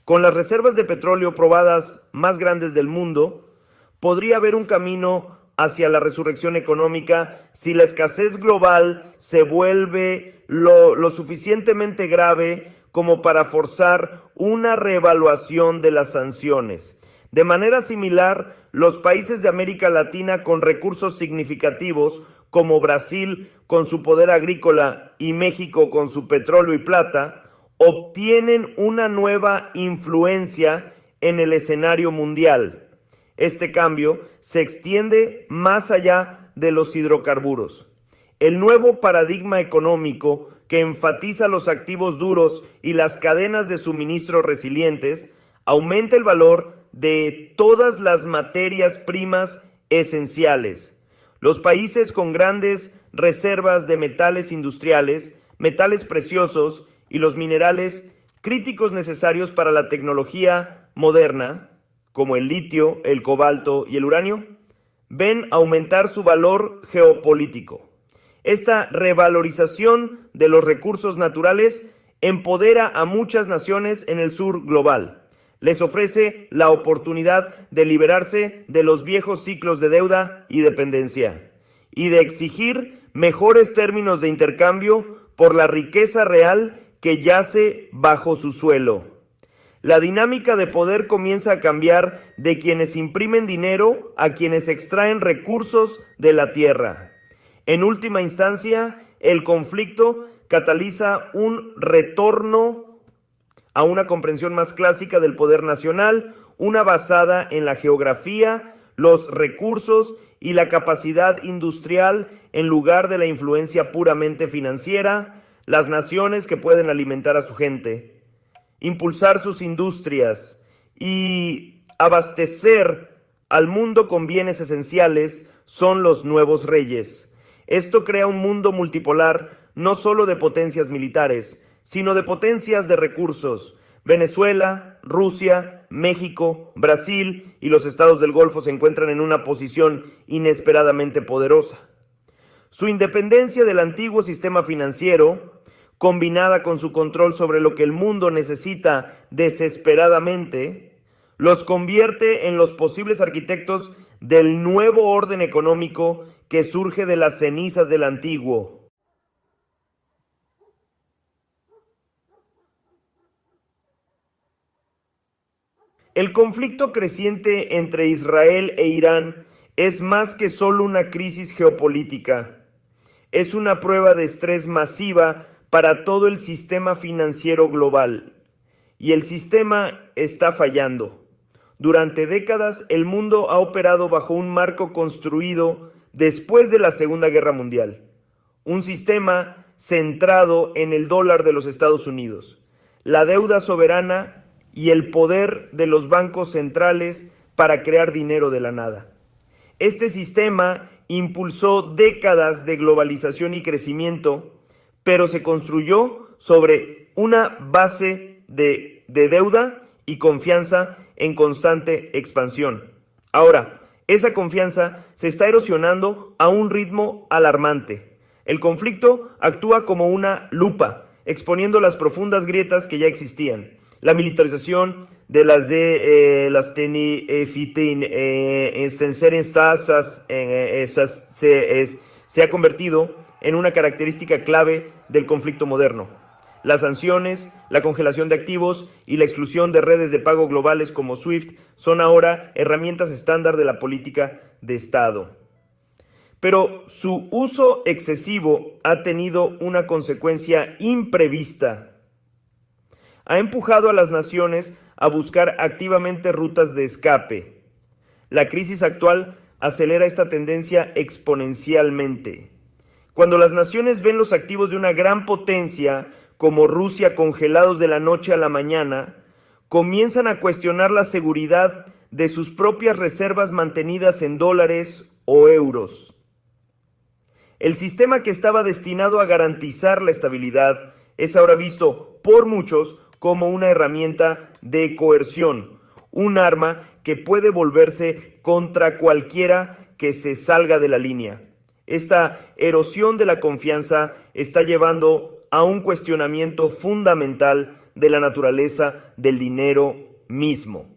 con las reservas de petróleo probadas más grandes del mundo, podría haber un camino hacia la resurrección económica si la escasez global se vuelve lo suficientemente grave como para forzar una reevaluación de las sanciones. De manera similar, los países de América Latina con recursos significativos, como Brasil con su poder agrícola y México con su petróleo y plata, obtienen una nueva influencia en el escenario mundial. Este cambio se extiende más allá de los hidrocarburos. El nuevo paradigma económico que enfatiza los activos duros y las cadenas de suministro resilientes aumenta el valor de todas las materias primas esenciales. Los países con grandes reservas de metales industriales, metales preciosos y los minerales críticos necesarios para la tecnología moderna, como el litio, el cobalto y el uranio, ven aumentar su valor geopolítico. Esta revalorización de los recursos naturales empodera a muchas naciones en el sur global. Les ofrece la oportunidad de liberarse de los viejos ciclos de deuda y dependencia y de exigir mejores términos de intercambio por la riqueza real que yace bajo su suelo. La dinámica de poder comienza a cambiar de quienes imprimen dinero a quienes extraen recursos de la tierra. En última instancia, el conflicto cataliza un retorno a una comprensión más clásica del poder nacional, una basada en la geografía, los recursos y la capacidad industrial en lugar de la influencia puramente financiera, las naciones que pueden alimentar a su gente, impulsar sus industrias y abastecer al mundo con bienes esenciales son los nuevos reyes. Esto crea un mundo multipolar no solo de potencias militares, sino de potencias de recursos. Venezuela, Rusia, México, Brasil y los estados del Golfo se encuentran en una posición inesperadamente poderosa. Su independencia del antiguo sistema financiero, combinada con su control sobre lo que el mundo necesita desesperadamente, los convierte en los posibles arquitectos del nuevo orden económico que surge de las cenizas del antiguo. El conflicto creciente entre Israel e Irán es más que solo una crisis geopolítica. Es una prueba de estrés masiva para todo el sistema financiero global. Y el sistema está fallando. Durante décadas el mundo ha operado bajo un marco construido después de la Segunda Guerra Mundial. Un sistema centrado en el dólar de los Estados Unidos, la deuda soberana y el poder de los bancos centrales para crear dinero de la nada. Este sistema impulsó décadas de globalización y crecimiento, pero se construyó sobre una base de deuda y confianza en constante expansión. Ahora, esa confianza se está erosionando a un ritmo alarmante. El conflicto actúa como una lupa, exponiendo las profundas grietas que ya existían. La militarización de las se ha convertido en una característica clave del conflicto moderno. Las sanciones, la congelación de activos y la exclusión de redes de pago globales como SWIFT son ahora herramientas estándar de la política de Estado. Pero su uso excesivo ha tenido una consecuencia imprevista. Ha empujado a las naciones a buscar activamente rutas de escape. La crisis actual acelera esta tendencia exponencialmente. Cuando las naciones ven los activos de una gran potencia, como Rusia, congelados de la noche a la mañana, comienzan a cuestionar la seguridad de sus propias reservas mantenidas en dólares o euros. El sistema que estaba destinado a garantizar la estabilidad es ahora visto por muchos como una herramienta de coerción, un arma que puede volverse contra cualquiera que se salga de la línea. Esta erosión de la confianza está llevando a un cuestionamiento fundamental de la naturaleza del dinero mismo.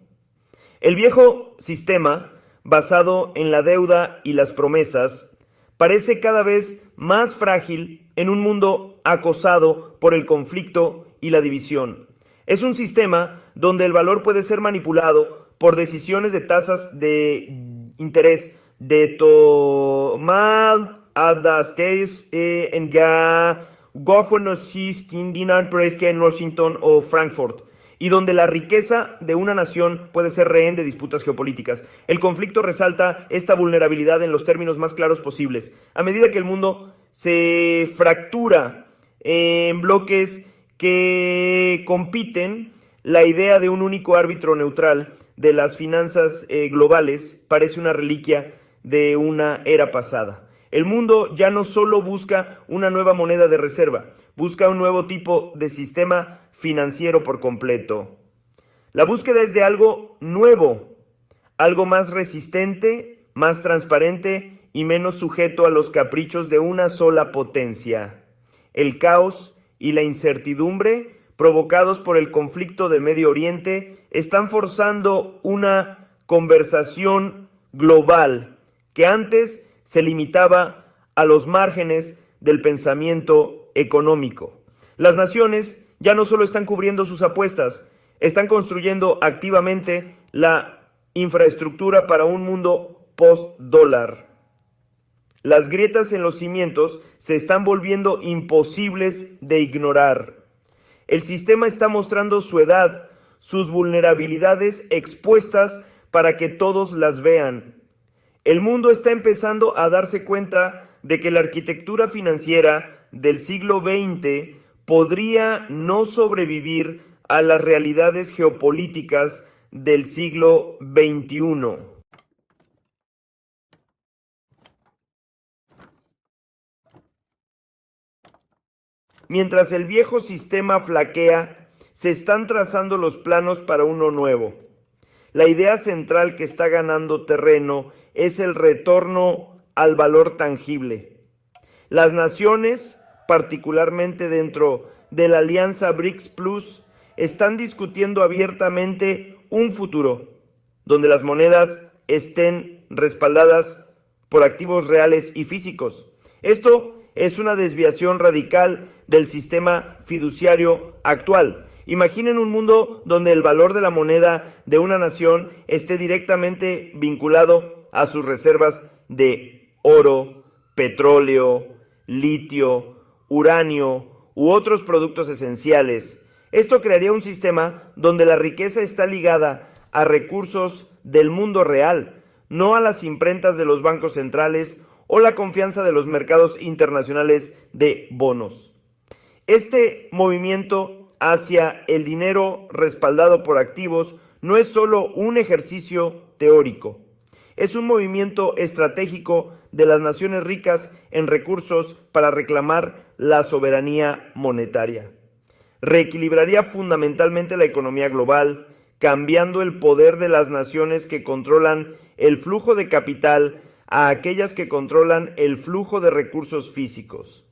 El viejo sistema, basado en la deuda y las promesas, parece cada vez más frágil en un mundo acosado por el conflicto y la división. Es un sistema donde el valor puede ser manipulado por decisiones de tasas de interés de tomar adastes en en Washington o Frankfurt, y donde la riqueza de una nación puede ser rehén de disputas geopolíticas. El conflicto resalta esta vulnerabilidad en los términos más claros posibles. A medida que el mundo se fractura en bloques que compiten, la idea de un único árbitro neutral de las finanzas globales parece una reliquia de una era pasada. El mundo ya no solo busca una nueva moneda de reserva, busca un nuevo tipo de sistema financiero por completo. La búsqueda es de algo nuevo, algo más resistente, más transparente y menos sujeto a los caprichos de una sola potencia. El caos y la incertidumbre provocados por el conflicto de Medio Oriente están forzando una conversación global que antes se limitaba a los márgenes del pensamiento económico. Las naciones ya no solo están cubriendo sus apuestas, están construyendo activamente la infraestructura para un mundo post-dólar. Las grietas en los cimientos se están volviendo imposibles de ignorar. El sistema está mostrando su edad, sus vulnerabilidades expuestas para que todos las vean. El mundo está empezando a darse cuenta de que la arquitectura financiera del siglo XX podría no sobrevivir a las realidades geopolíticas del siglo XXI. Mientras el viejo sistema flaquea, se están trazando los planos para uno nuevo. La idea central que está ganando terreno es el retorno al valor tangible. Las naciones, particularmente dentro de la alianza BRICS Plus, están discutiendo abiertamente un futuro donde las monedas estén respaldadas por activos reales y físicos. Esto es una desviación radical del sistema fiduciario actual. Imaginen un mundo donde el valor de la moneda de una nación esté directamente vinculado a sus reservas de oro, petróleo, litio, uranio u otros productos esenciales. Esto crearía un sistema donde la riqueza está ligada a recursos del mundo real, no a las imprentas de los bancos centrales o la confianza de los mercados internacionales de bonos. Este movimiento hacia el dinero respaldado por activos no es solo un ejercicio teórico, es un movimiento estratégico de las naciones ricas en recursos para reclamar la soberanía monetaria. Reequilibraría fundamentalmente la economía global, cambiando el poder de las naciones que controlan el flujo de capital a aquellas que controlan el flujo de recursos físicos.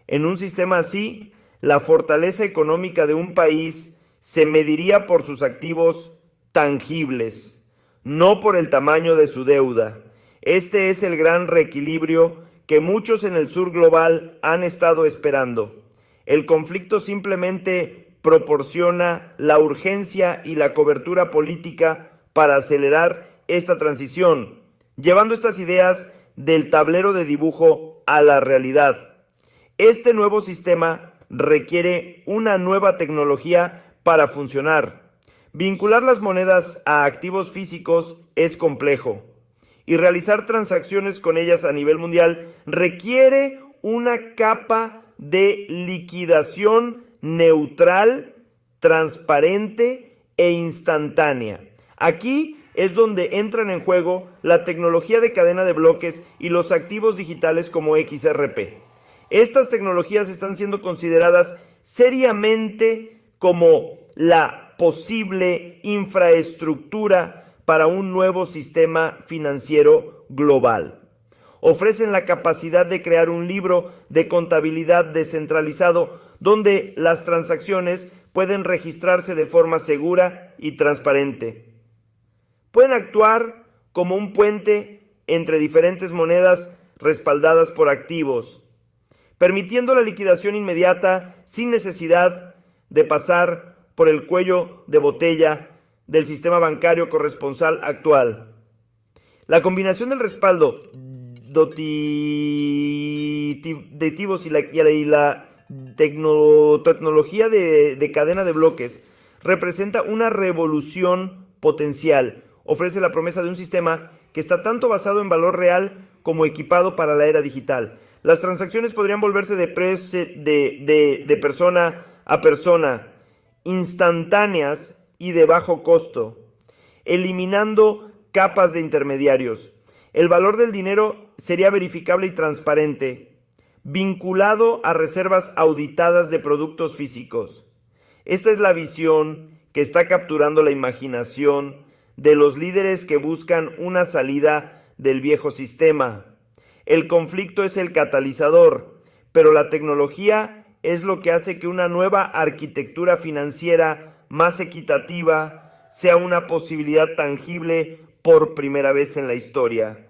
En un sistema así, la fortaleza económica de un país se mediría por sus activos tangibles, no por el tamaño de su deuda. Este es el gran reequilibrio que muchos en el sur global han estado esperando. El conflicto simplemente proporciona la urgencia y la cobertura política para acelerar esta transición, llevando estas ideas del tablero de dibujo a la realidad. Este nuevo sistema requiere una nueva tecnología para funcionar. Vincular las monedas a activos físicos es complejo y realizar transacciones con ellas a nivel mundial requiere una capa de liquidación neutral, transparente e instantánea. Aquí es donde entran en juego la tecnología de cadena de bloques y los activos digitales como XRP. Estas tecnologías están siendo consideradas seriamente como la posible infraestructura para un nuevo sistema financiero global. Ofrecen la capacidad de crear un libro de contabilidad descentralizado donde las transacciones pueden registrarse de forma segura y transparente. Pueden actuar como un puente entre diferentes monedas respaldadas por activos, permitiendo la liquidación inmediata sin necesidad de pasar por el cuello de botella del sistema bancario corresponsal actual. La combinación del respaldo de activos y la tecnología de cadena de bloques representa una revolución potencial. Ofrece la promesa de un sistema que está tanto basado en valor real como equipado para la era digital. Las transacciones podrían volverse de persona a persona, instantáneas y de bajo costo, eliminando capas de intermediarios. El valor del dinero sería verificable y transparente, vinculado a reservas auditadas de productos físicos. Esta es la visión que está capturando la imaginación de los líderes que buscan una salida del viejo sistema. El conflicto es el catalizador, pero la tecnología es lo que hace que una nueva arquitectura financiera más equitativa sea una posibilidad tangible por primera vez en la historia.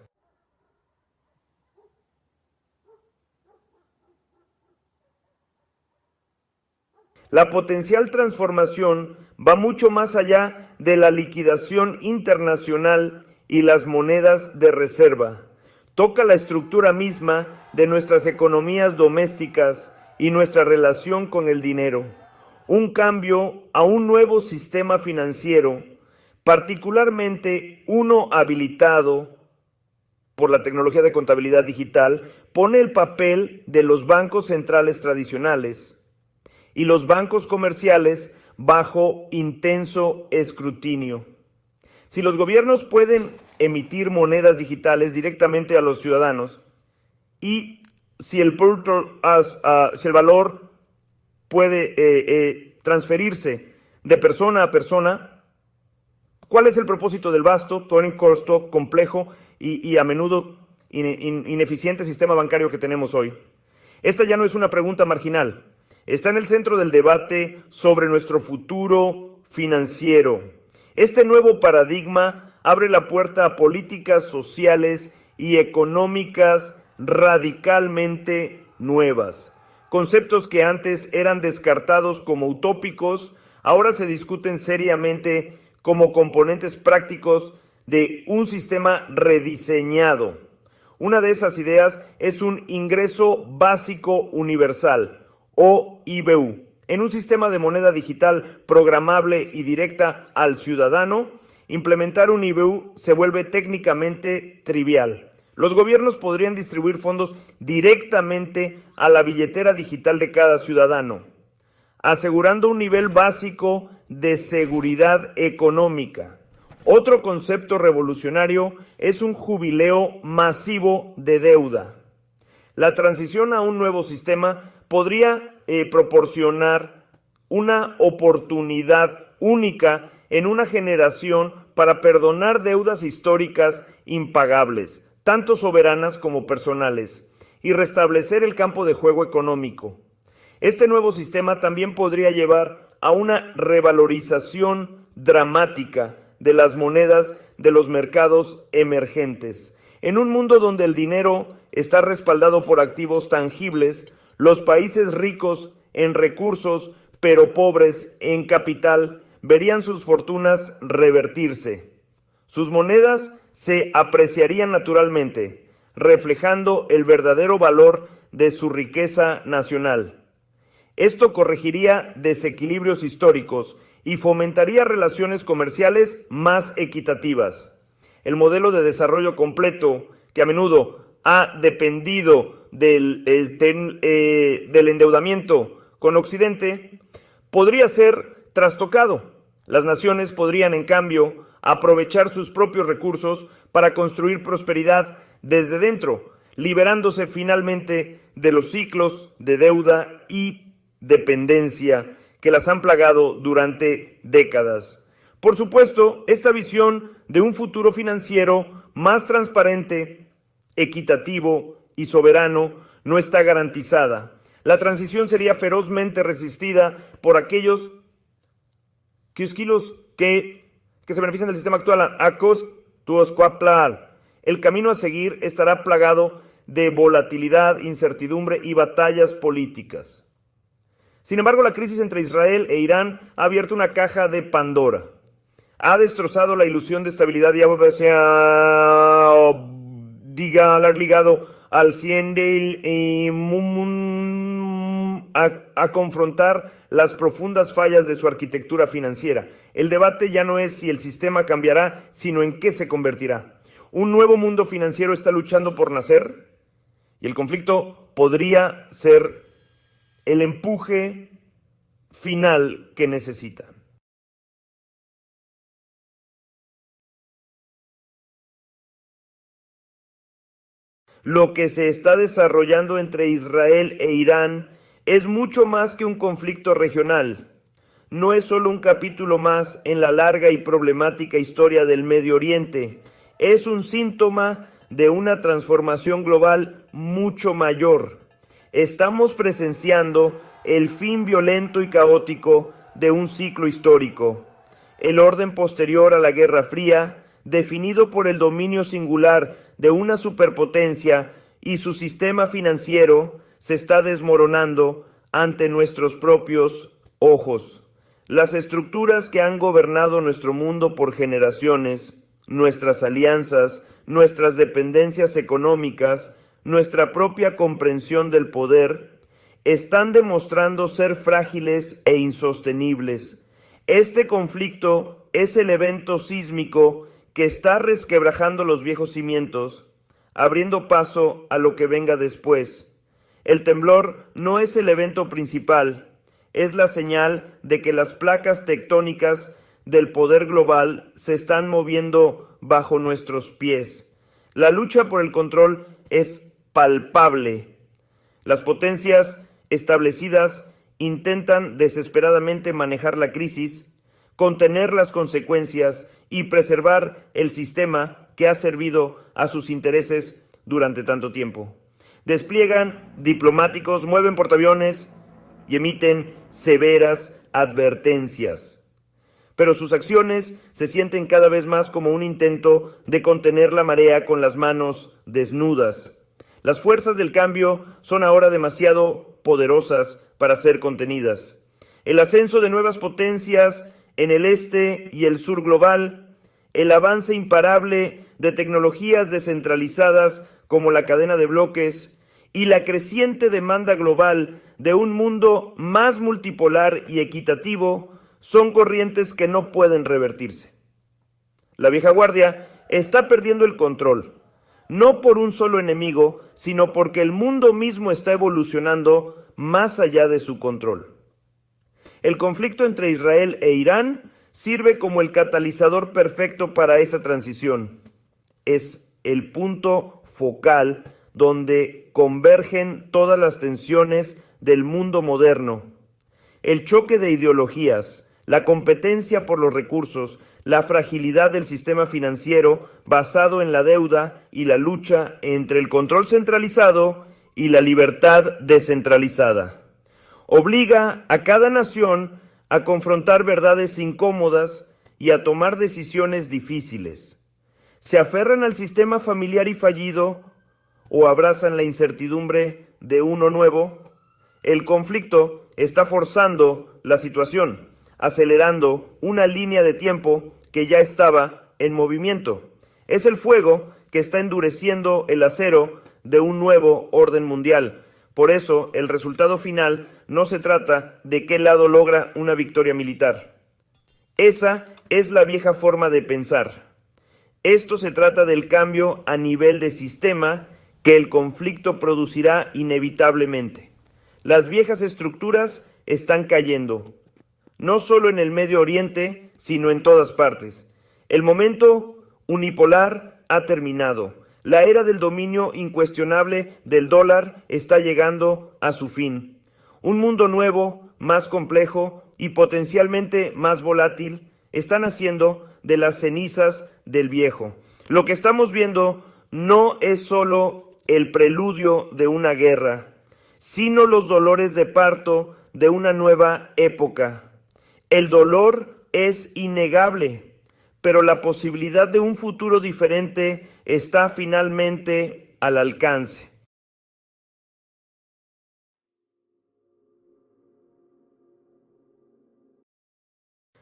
La potencial transformación va mucho más allá de la liquidación internacional y las monedas de reserva. Toca la estructura misma de nuestras economías domésticas y nuestra relación con el dinero. Un cambio a un nuevo sistema financiero, particularmente uno habilitado por la tecnología de contabilidad digital, pone el papel de los bancos centrales tradicionales y los bancos comerciales bajo intenso escrutinio. Si los gobiernos pueden emitir monedas digitales directamente a los ciudadanos y si el valor puede transferirse de persona a persona, ¿cuál es el propósito del vasto, costo, complejo y a menudo ineficiente sistema bancario que tenemos hoy? Esta ya no es una pregunta marginal, está en el centro del debate sobre nuestro futuro financiero. Este nuevo paradigma abre la puerta a políticas sociales y económicas radicalmente nuevas. Conceptos que antes eran descartados como utópicos, ahora se discuten seriamente como componentes prácticos de un sistema rediseñado. Una de esas ideas es un ingreso básico universal, o IBU. En un sistema de moneda digital programable y directa al ciudadano, implementar un IBU se vuelve técnicamente trivial. Los gobiernos podrían distribuir fondos directamente a la billetera digital de cada ciudadano, asegurando un nivel básico de seguridad económica. Otro concepto revolucionario es un jubileo masivo de deuda. La transición a un nuevo sistema podría proporcionar una oportunidad única en una generación para perdonar deudas históricas impagables, tanto soberanas como personales, y restablecer el campo de juego económico. Este nuevo sistema también podría llevar a una revalorización dramática de las monedas de los mercados emergentes. En un mundo donde el dinero está respaldado por activos tangibles, los países ricos en recursos, pero pobres en capital, verían sus fortunas revertirse. Sus monedas se apreciarían naturalmente, reflejando el verdadero valor de su riqueza nacional. Esto corregiría desequilibrios históricos y fomentaría relaciones comerciales más equitativas. El modelo de desarrollo completo, que a menudo ha dependido del endeudamiento con Occidente, podría ser trastocado. Las naciones podrían, en cambio, aprovechar sus propios recursos para construir prosperidad desde dentro, liberándose finalmente de los ciclos de deuda y dependencia que las han plagado durante décadas. Por supuesto, esta visión de un futuro financiero más transparente, equitativo y soberano no está garantizada. La transición sería ferozmente resistida por aquellos que se benefician del sistema actual. El camino a seguir estará plagado de volatilidad, incertidumbre y batallas políticas. Sin embargo, la crisis entre Israel e Irán ha abierto una caja de Pandora. Ha destrozado la ilusión de estabilidad y ligado al a confrontar las profundas fallas de su arquitectura financiera. El debate ya no es si el sistema cambiará, sino en qué se convertirá. Un nuevo mundo financiero está luchando por nacer y el conflicto podría ser el empuje final que necesita. Lo que se está desarrollando entre Israel e Irán es mucho más que un conflicto regional. No es solo un capítulo más en la larga y problemática historia del Medio Oriente. Es un síntoma de una transformación global mucho mayor. Estamos presenciando el fin violento y caótico de un ciclo histórico. El orden posterior a la Guerra Fría, definido por el dominio singular de una superpotencia y su sistema financiero, se está desmoronando ante nuestros propios ojos. Las estructuras que han gobernado nuestro mundo por generaciones, nuestras alianzas, nuestras dependencias económicas, nuestra propia comprensión del poder, están demostrando ser frágiles e insostenibles. Este conflicto es el evento sísmico que está resquebrajando los viejos cimientos, abriendo paso a lo que venga después. El temblor no es el evento principal, es la señal de que las placas tectónicas del poder global se están moviendo bajo nuestros pies. La lucha por el control es palpable. Las potencias establecidas intentan desesperadamente manejar la crisis, contener las consecuencias y preservar el sistema que ha servido a sus intereses durante tanto tiempo. Despliegan diplomáticos, mueven portaaviones y emiten severas advertencias. Pero sus acciones se sienten cada vez más como un intento de contener la marea con las manos desnudas. Las fuerzas del cambio son ahora demasiado poderosas para ser contenidas. El ascenso de nuevas potencias en el este y el sur global, el avance imparable de tecnologías descentralizadas como la cadena de bloques y la creciente demanda global de un mundo más multipolar y equitativo son corrientes que no pueden revertirse. La vieja guardia está perdiendo el control, no por un solo enemigo, sino porque el mundo mismo está evolucionando más allá de su control. El conflicto entre Israel e Irán sirve como el catalizador perfecto para esta transición. Es el punto focal donde convergen todas las tensiones del mundo moderno. El choque de ideologías, la competencia por los recursos, la fragilidad del sistema financiero basado en la deuda y la lucha entre el control centralizado y la libertad descentralizada. Obliga a cada nación a confrontar verdades incómodas y a tomar decisiones difíciles. Se aferran al sistema familiar y fallido o abrazan la incertidumbre de uno nuevo. El conflicto está forzando la situación, acelerando una línea de tiempo que ya estaba en movimiento. Es el fuego que está endureciendo el acero de un nuevo orden mundial. Por eso, el resultado final no se trata de qué lado logra una victoria militar. Esa es la vieja forma de pensar. Esto se trata del cambio a nivel de sistema que el conflicto producirá inevitablemente. Las viejas estructuras están cayendo, no solo en el Medio Oriente, sino en todas partes. El momento unipolar ha terminado. La era del dominio incuestionable del dólar está llegando a su fin. Un mundo nuevo, más complejo y potencialmente más volátil está naciendo de las cenizas del viejo. Lo que estamos viendo no es solo el preludio de una guerra, sino los dolores de parto de una nueva época. El dolor es innegable, pero la posibilidad de un futuro diferente está finalmente al alcance.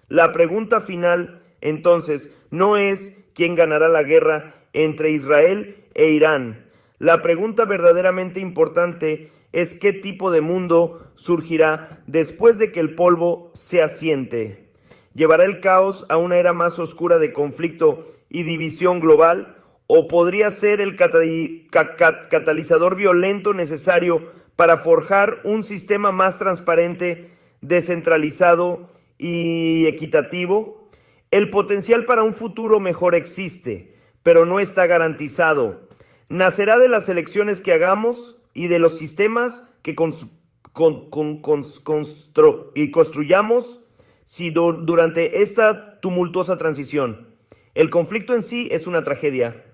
La pregunta final, entonces, no es quién ganará la guerra entre Israel e Irán. La pregunta verdaderamente importante es qué tipo de mundo surgirá después de que el polvo se asiente. ¿Llevará el caos a una era más oscura de conflicto y división global? ¿O podría ser el catalizador violento necesario para forjar un sistema más transparente, descentralizado y equitativo? El potencial para un futuro mejor existe, pero no está garantizado. Nacerá de las elecciones que hagamos y de los sistemas que construyamos durante esta tumultuosa transición. El conflicto en sí es una tragedia,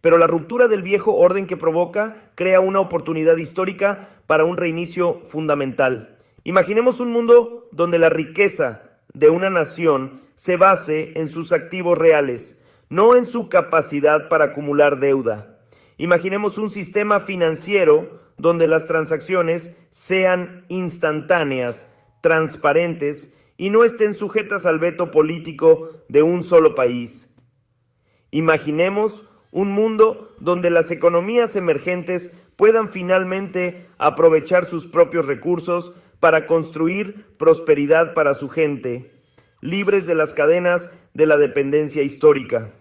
pero la ruptura del viejo orden que provoca crea una oportunidad histórica para un reinicio fundamental. Imaginemos un mundo donde la riqueza de una nación se base en sus activos reales, no en su capacidad para acumular deuda. Imaginemos un sistema financiero donde las transacciones sean instantáneas, transparentes y no estén sujetas al veto político de un solo país. Imaginemos un mundo donde las economías emergentes puedan finalmente aprovechar sus propios recursos para construir prosperidad para su gente, libres de las cadenas de la dependencia histórica.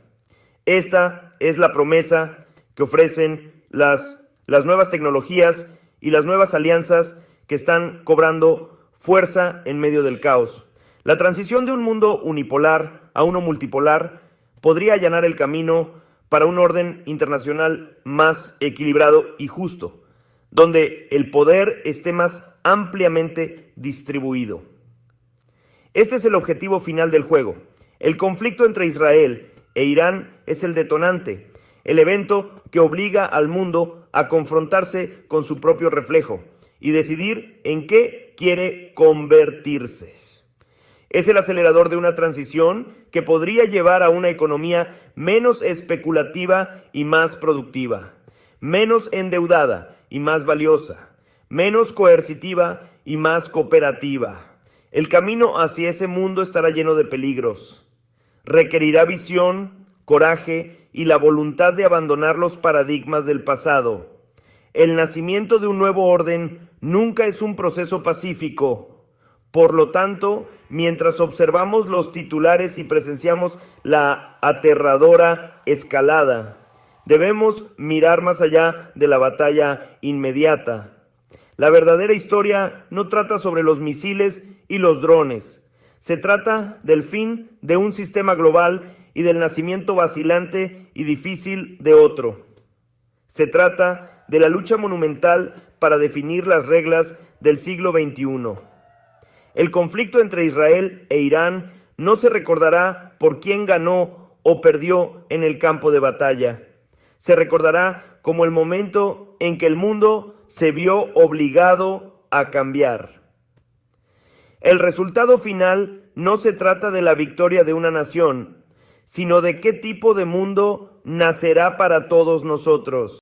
Esta es la promesa que ofrecen las nuevas tecnologías y las nuevas alianzas que están cobrando fuerza en medio del caos. La transición de un mundo unipolar a uno multipolar podría allanar el camino para un orden internacional más equilibrado y justo, donde el poder esté más ampliamente distribuido. Este es el objetivo final del juego. El conflicto entre Israel e Irán es el detonante, el evento que obliga al mundo a confrontarse con su propio reflejo y decidir en qué quiere convertirse. Es el acelerador de una transición que podría llevar a una economía menos especulativa y más productiva, menos endeudada y más valiosa, menos coercitiva y más cooperativa. El camino hacia ese mundo estará lleno de peligros. Requerirá visión, coraje y la voluntad de abandonar los paradigmas del pasado. El nacimiento de un nuevo orden nunca es un proceso pacífico. Por lo tanto, mientras observamos los titulares y presenciamos la aterradora escalada, debemos mirar más allá de la batalla inmediata. La verdadera historia no trata sobre los misiles y los drones. Se trata del fin de un sistema global y del nacimiento vacilante y difícil de otro. Se trata de la lucha monumental para definir las reglas del siglo XXI. El conflicto entre Israel e Irán no se recordará por quién ganó o perdió en el campo de batalla. Se recordará como el momento en que el mundo se vio obligado a cambiar. El resultado final no se trata de la victoria de una nación, sino de qué tipo de mundo nacerá para todos nosotros.